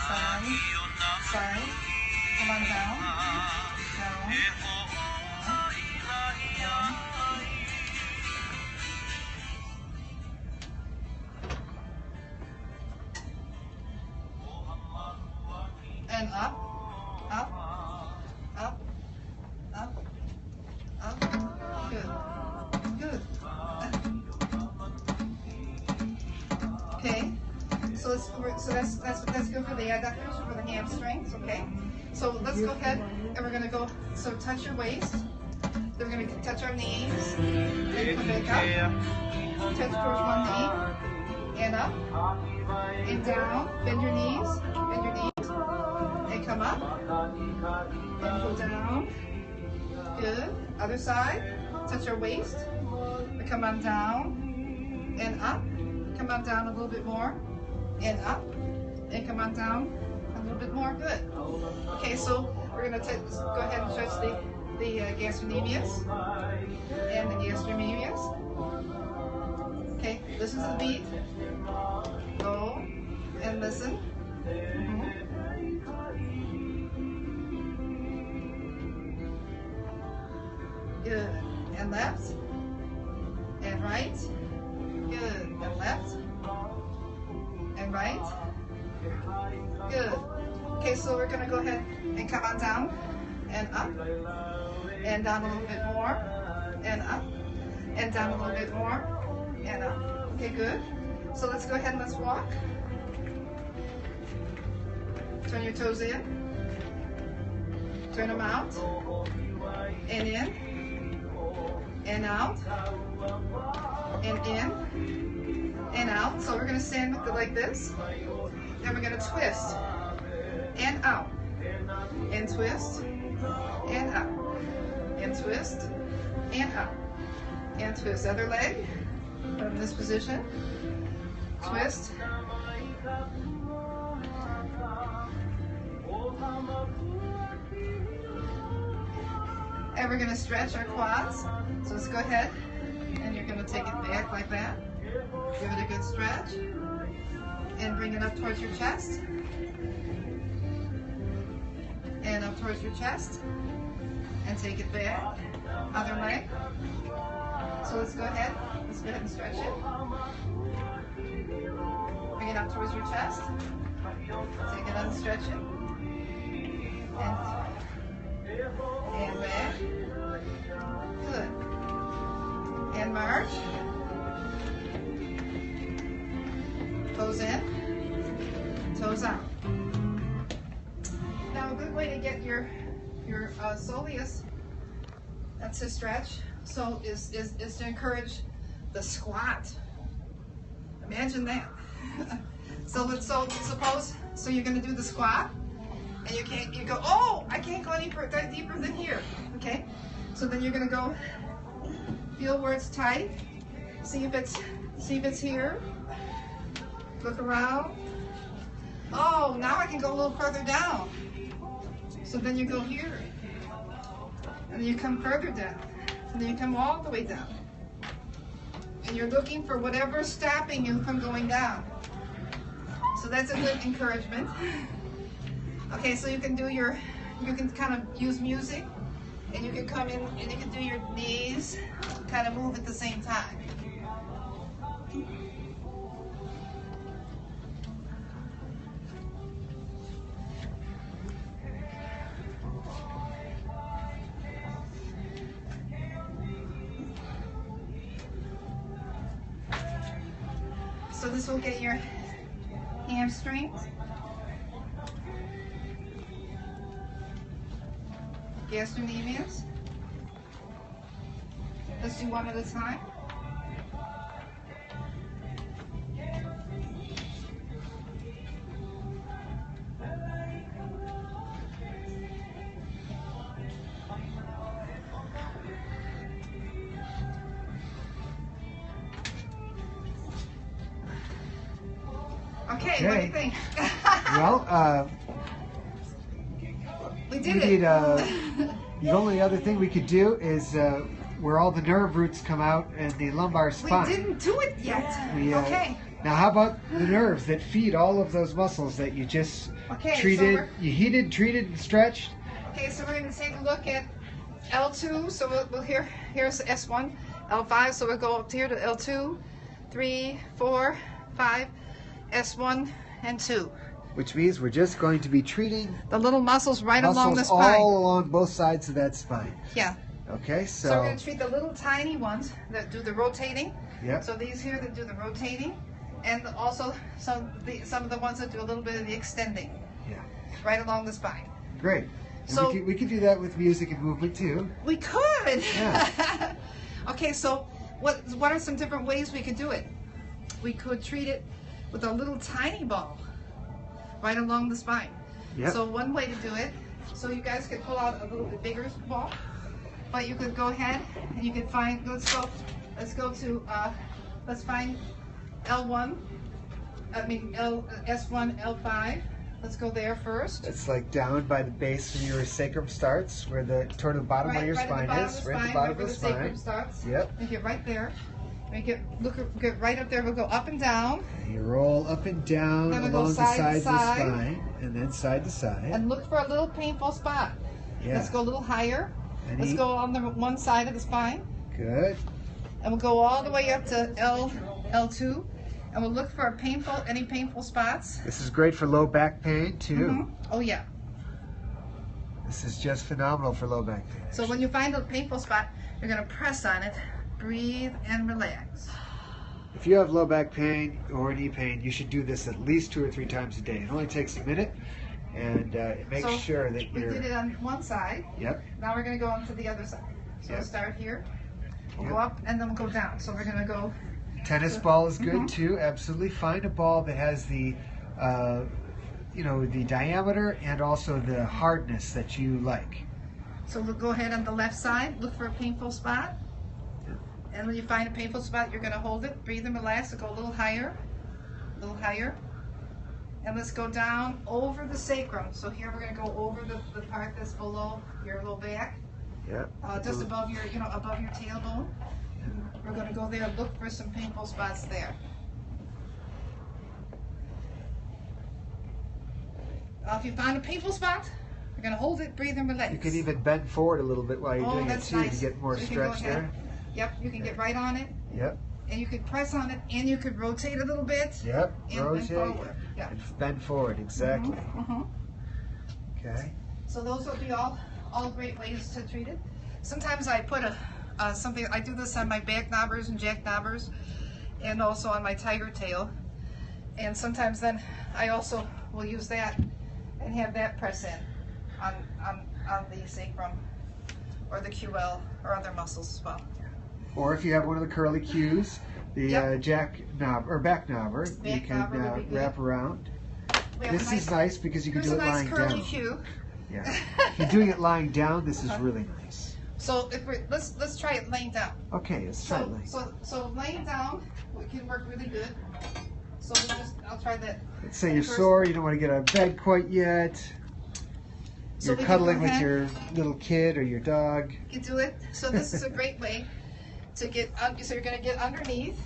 Speaker 2: side, side. Come on down, down, down. And up, up, up, up, up. Good, good. Okay. So that's good for the adductors, for the hamstrings. Okay. So let's go ahead and we're gonna go. So touch your waist. Then we're gonna touch our knees. Then come back up. Touch towards one knee and up and down. Bend your knees. Bend your knees. And come up and go down. Good. Other side. Touch your waist. And come on down and up. Come on down a little bit more and up. And come on down a little bit more. Good. Okay, so we're gonna go ahead and stretch the gastrocnemius and the gastrocnemius. Okay, listen to the beat. Go and listen. Good. And left. And right. Good. And left. And right. Good. Okay, so we're going to go ahead and come on down and up. And down a little bit more. And up. And down a little bit more. And up. Okay, good. So let's go ahead and let's walk. Turn your toes in. Turn them out. And in. And out, and in, and out. So we're going to stand with it like this. Then we're going to twist, and out, and twist, and out, and twist, and out, and twist. Other leg, from this position, twist, and we're going to stretch our quads. So let's go ahead, and you're going to take it back like that. Give it a good stretch, and bring it up towards your chest, and up towards your chest, and take it back. Other leg. So let's go ahead and stretch it. Bring it up towards your chest. Take it and stretch it, and back. Good. And march. Toes in, toes out. Now a good way to get your soleus, that's a stretch, so is to encourage the squat. Imagine that. So suppose, so you're gonna do the squat, and you go, oh, I can't go any deeper than here, okay? So then you're gonna go, feel where it's tight, see if it's here, look around. Oh, now I can go a little further down. So then you go here, and then you come further down, and then you come all the way down. And you're looking for whatever's stopping you from going down. So that's a good encouragement. Okay, so you can kind of use music, and you can come in and you can do your knees, kind of move at the same time. So this will get your hamstrings, gastrocnemius. Let's do one at a time. Okay, what do you think?
Speaker 1: Well,
Speaker 2: we did it.
Speaker 1: The only other thing we could do is where all the nerve roots come out and the lumbar spine.
Speaker 2: We didn't do it yet. Okay.
Speaker 1: Now, how about the nerves that feed all of those muscles that you just
Speaker 2: Okay,
Speaker 1: treated,
Speaker 2: so
Speaker 1: you heated, treated, and stretched?
Speaker 2: Okay, so we're going to take a look at L2. So we'll here's S1, L5. So we'll go up here to L2, 3, 4, 5, S1, and 2.
Speaker 1: Which means we're just going to be treating
Speaker 2: The little muscles right along the
Speaker 1: muscles
Speaker 2: spine.
Speaker 1: all along both sides of that spine.
Speaker 2: Yeah.
Speaker 1: Okay,
Speaker 2: So we're going to treat the little tiny ones that do the rotating.
Speaker 1: Yep.
Speaker 2: So these here that do the rotating, and also some of the ones that do a little bit of the extending.
Speaker 1: Yeah.
Speaker 2: Right along the spine.
Speaker 1: Great. And
Speaker 2: So
Speaker 1: we could do that with music and movement too.
Speaker 2: We could.
Speaker 1: Yeah.
Speaker 2: Okay, so what are some different ways we could do it? We could treat it with a little tiny ball right along the spine.
Speaker 1: Yep.
Speaker 2: So one way to do it, so you guys could pull out a little bit bigger ball, but you could go ahead and you could find, let's find L1, S1, L5. Let's go there first.
Speaker 1: It's like down by the base of your sacrum starts, where toward the bottom of your spine is, right at the bottom of the spine.
Speaker 2: Sacrum starts.
Speaker 1: Yep.
Speaker 2: And get right there. And get right up there. We'll go up and down.
Speaker 1: And you roll up and down
Speaker 2: Then we'll
Speaker 1: along
Speaker 2: go
Speaker 1: the
Speaker 2: side to
Speaker 1: sides of the
Speaker 2: side.
Speaker 1: spine, and then side to side.
Speaker 2: And look for a little painful spot.
Speaker 1: Yeah.
Speaker 2: Let's go a little higher.
Speaker 1: Any?
Speaker 2: Let's go on the one side of the spine.
Speaker 1: Good.
Speaker 2: And we'll go all the way up to L2. And we'll look for any painful spots.
Speaker 1: This is great for low back pain too.
Speaker 2: Mm-hmm. Oh yeah.
Speaker 1: This is just phenomenal for low back pain.
Speaker 2: So when you find a painful spot, you're going to press on it, breathe, and relax.
Speaker 1: If you have low back pain or knee pain, you should do this at least 2 or 3 times a day. It only takes a minute, and it makes sure that
Speaker 2: we
Speaker 1: you're...
Speaker 2: did it on one side.
Speaker 1: Yep.
Speaker 2: Now we're going to go on to the other side. So we'll start here. We'll
Speaker 1: Yep.
Speaker 2: go up and then we'll go down. So we're going to go...
Speaker 1: Tennis ball is good too, absolutely. Find a ball that has the, the diameter and also the hardness that you like.
Speaker 2: So we'll go ahead on the left side, look for a painful spot. And when you find a painful spot, you're going to hold it, breathe and relax, and go a little higher. And let's go down over the sacrum. So here we're going to go over the part that's below your low back.
Speaker 1: Yep.
Speaker 2: Just above your tailbone. We're going to go there and look for some painful spots there. If you find a painful spot, you're going to hold it, breathe and relax.
Speaker 1: You can even bend forward a little bit while you're doing it
Speaker 2: that's
Speaker 1: too
Speaker 2: nice.
Speaker 1: to get more
Speaker 2: So you can go
Speaker 1: stretch
Speaker 2: ahead.
Speaker 1: there.
Speaker 2: Yep, you can get right on it,
Speaker 1: Yep.
Speaker 2: and you could press on it, and you could rotate a little bit.
Speaker 1: Yep.
Speaker 2: And
Speaker 1: Rotate
Speaker 2: forward. Yeah.
Speaker 1: and bend forward. Exactly.
Speaker 2: Mhm.
Speaker 1: Okay.
Speaker 2: So those will be all great ways to treat it. Sometimes I put something. I do this on my back knobbers and jack knobbers, and also on my tiger tail. And sometimes then I also will use that and have that press in on the sacrum or the QL or other muscles as well.
Speaker 1: Or if you have one of the curly cues, The
Speaker 2: Yep.
Speaker 1: jack knob or back knobber. You
Speaker 2: Back
Speaker 1: can
Speaker 2: knobber would be good.
Speaker 1: wrap around.
Speaker 2: We have a
Speaker 1: This is nice because you can
Speaker 2: Here's
Speaker 1: do
Speaker 2: a
Speaker 1: it
Speaker 2: nice
Speaker 1: lying
Speaker 2: curly
Speaker 1: down.
Speaker 2: cue.
Speaker 1: Yeah. If you're doing it lying down, this is really nice.
Speaker 2: So if we're, let's try it laying down.
Speaker 1: Okay, let's try it lying.
Speaker 2: So laying down can work really good. So I'll try that.
Speaker 1: Let's say you're
Speaker 2: first.
Speaker 1: sore, you don't want to get out of bed quite yet.
Speaker 2: So
Speaker 1: You're
Speaker 2: we can
Speaker 1: cuddling
Speaker 2: go
Speaker 1: with
Speaker 2: ahead.
Speaker 1: your little kid or your dog.
Speaker 2: You can do it. So this is a great way to get. So you're gonna get underneath,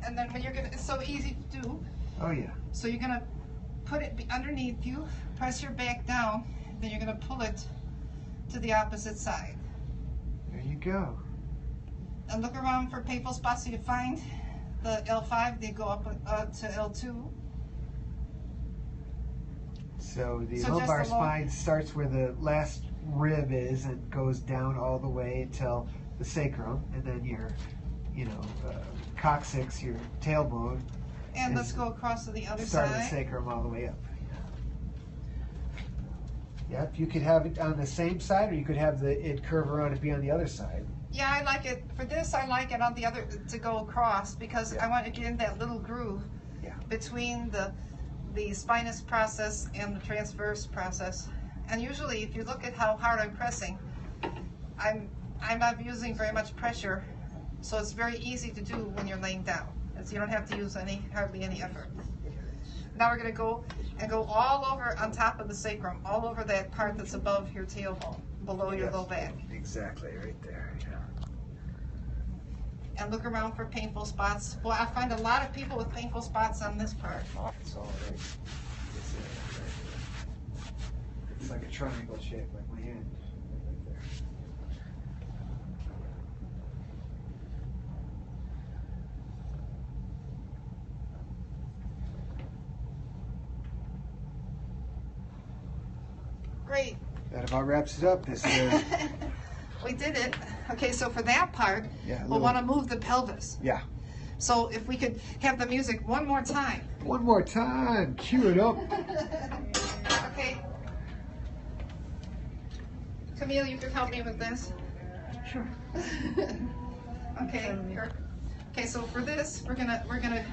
Speaker 2: and then when you're gonna, it's so easy to do.
Speaker 1: Oh yeah.
Speaker 2: So you're gonna put it underneath you, press your back down, then you're gonna pull it to the opposite side.
Speaker 1: There you go.
Speaker 2: And look around for painful spots. So you find the L5, they go up to L2.
Speaker 1: So the
Speaker 2: So
Speaker 1: lumbar
Speaker 2: just along-
Speaker 1: spine starts where the last rib is and goes down all the way until the sacrum, and then your, coccyx, your tailbone,
Speaker 2: And
Speaker 1: is
Speaker 2: let's go across to the other
Speaker 1: start of the
Speaker 2: side.
Speaker 1: sacrum all the way up. Yep, you could have it on the same side, or you could have it curve around and be on the other side.
Speaker 2: Yeah, I like it. For this, I like it on the other to go across because
Speaker 1: Yeah.
Speaker 2: I want to get in that little groove
Speaker 1: Yeah.
Speaker 2: between the spinous process and the transverse process. And usually, if you look at how hard I'm pressing, I'm not using very much pressure, so it's very easy to do when you're laying down. So you don't have to use hardly any effort. Now we're going to go all over on top of the sacrum, all over that part that's above your tailbone, below your
Speaker 1: Yes.
Speaker 2: low back.
Speaker 1: Exactly, right there. Yeah.
Speaker 2: And look around for painful spots. Boy, I find a lot of people with painful spots on this part.
Speaker 1: It's all right. It's like a triangle shape, like my hand. Right there.
Speaker 2: Great.
Speaker 1: That about wraps it up. This
Speaker 2: We did it. Okay, so for that part,
Speaker 1: Yeah,
Speaker 2: we'll want to move the pelvis.
Speaker 1: yeah.
Speaker 2: So if we could have the music one more time.
Speaker 1: One more time. Cue it up.
Speaker 2: Okay. Camille, you could help me with this.
Speaker 3: Sure.
Speaker 2: Okay. Here. Okay, so for this, we're gonna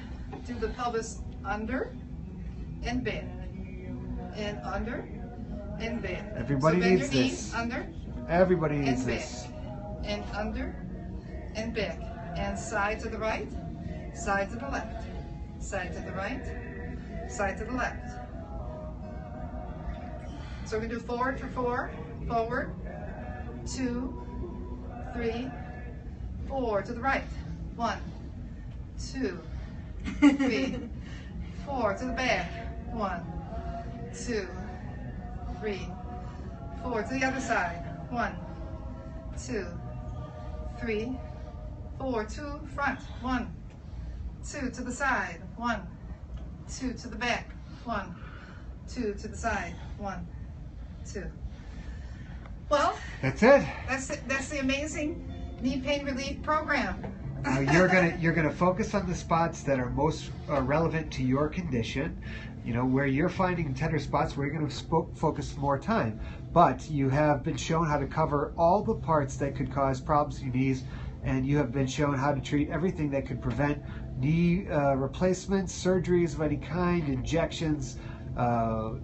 Speaker 2: do the pelvis under and bend, and under and bend.
Speaker 1: Everybody
Speaker 2: so bend
Speaker 1: needs
Speaker 2: your knees
Speaker 1: this.
Speaker 2: Under
Speaker 1: Everybody needs
Speaker 2: and back,
Speaker 1: this.
Speaker 2: and under and back, and side to the right, side to the left, side to the right, side to the left. So we're gonna do forward for 4, forward, 2, 3, 4 to the right, 1, 2, 3, 4 to the back, 1, 2, 3, 4 to the other side, 1, 2, 3, 4 to front, 1, 2 to the side, 1, 2 to the back, 1, 2 to the side, 1, 2. Well,
Speaker 1: That's it.
Speaker 2: that's the amazing knee pain relief program.
Speaker 1: Now you're gonna focus on the spots that are most relevant to your condition. Where you're finding tender spots, where you're going to focus more time. But you have been shown how to cover all the parts that could cause problems in your knees, and you have been shown how to treat everything that could prevent knee replacements, surgeries of any kind, injections,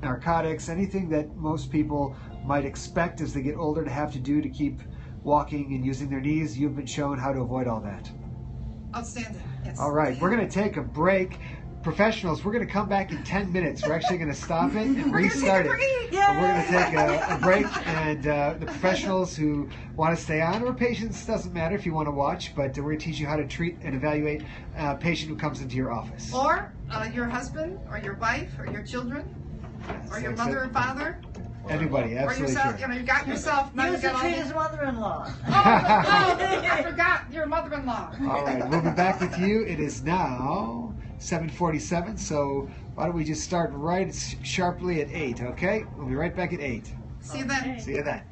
Speaker 1: narcotics, anything that most people might expect as they get older to have to do to keep walking and using their knees. You've been shown how to avoid all that.
Speaker 2: Outstanding. Yes.
Speaker 1: All right, we're going to take a break. Professionals, we're going to come back in 10 minutes. We're actually going to stop it and restart it. But we're going to take a break, and the professionals who want to stay on, or patients, doesn't matter if you want to watch, but we're going to teach you how to treat and evaluate a patient who comes into your office.
Speaker 2: Or your husband, or your wife, or your children, or your mother or father,
Speaker 1: Anybody,
Speaker 2: or
Speaker 1: absolutely
Speaker 2: yourself.
Speaker 1: true.
Speaker 2: You got yourself. Now you
Speaker 3: Use to
Speaker 2: got all
Speaker 3: treat
Speaker 2: the-
Speaker 3: his mother-in-law.
Speaker 2: I forgot your mother-in-law.
Speaker 1: All right, we'll be back with you. It is now 7:47, so why don't we just start right sharply at 8, okay? We'll be right back at 8.
Speaker 2: See you then.
Speaker 3: Okay.
Speaker 1: See you then.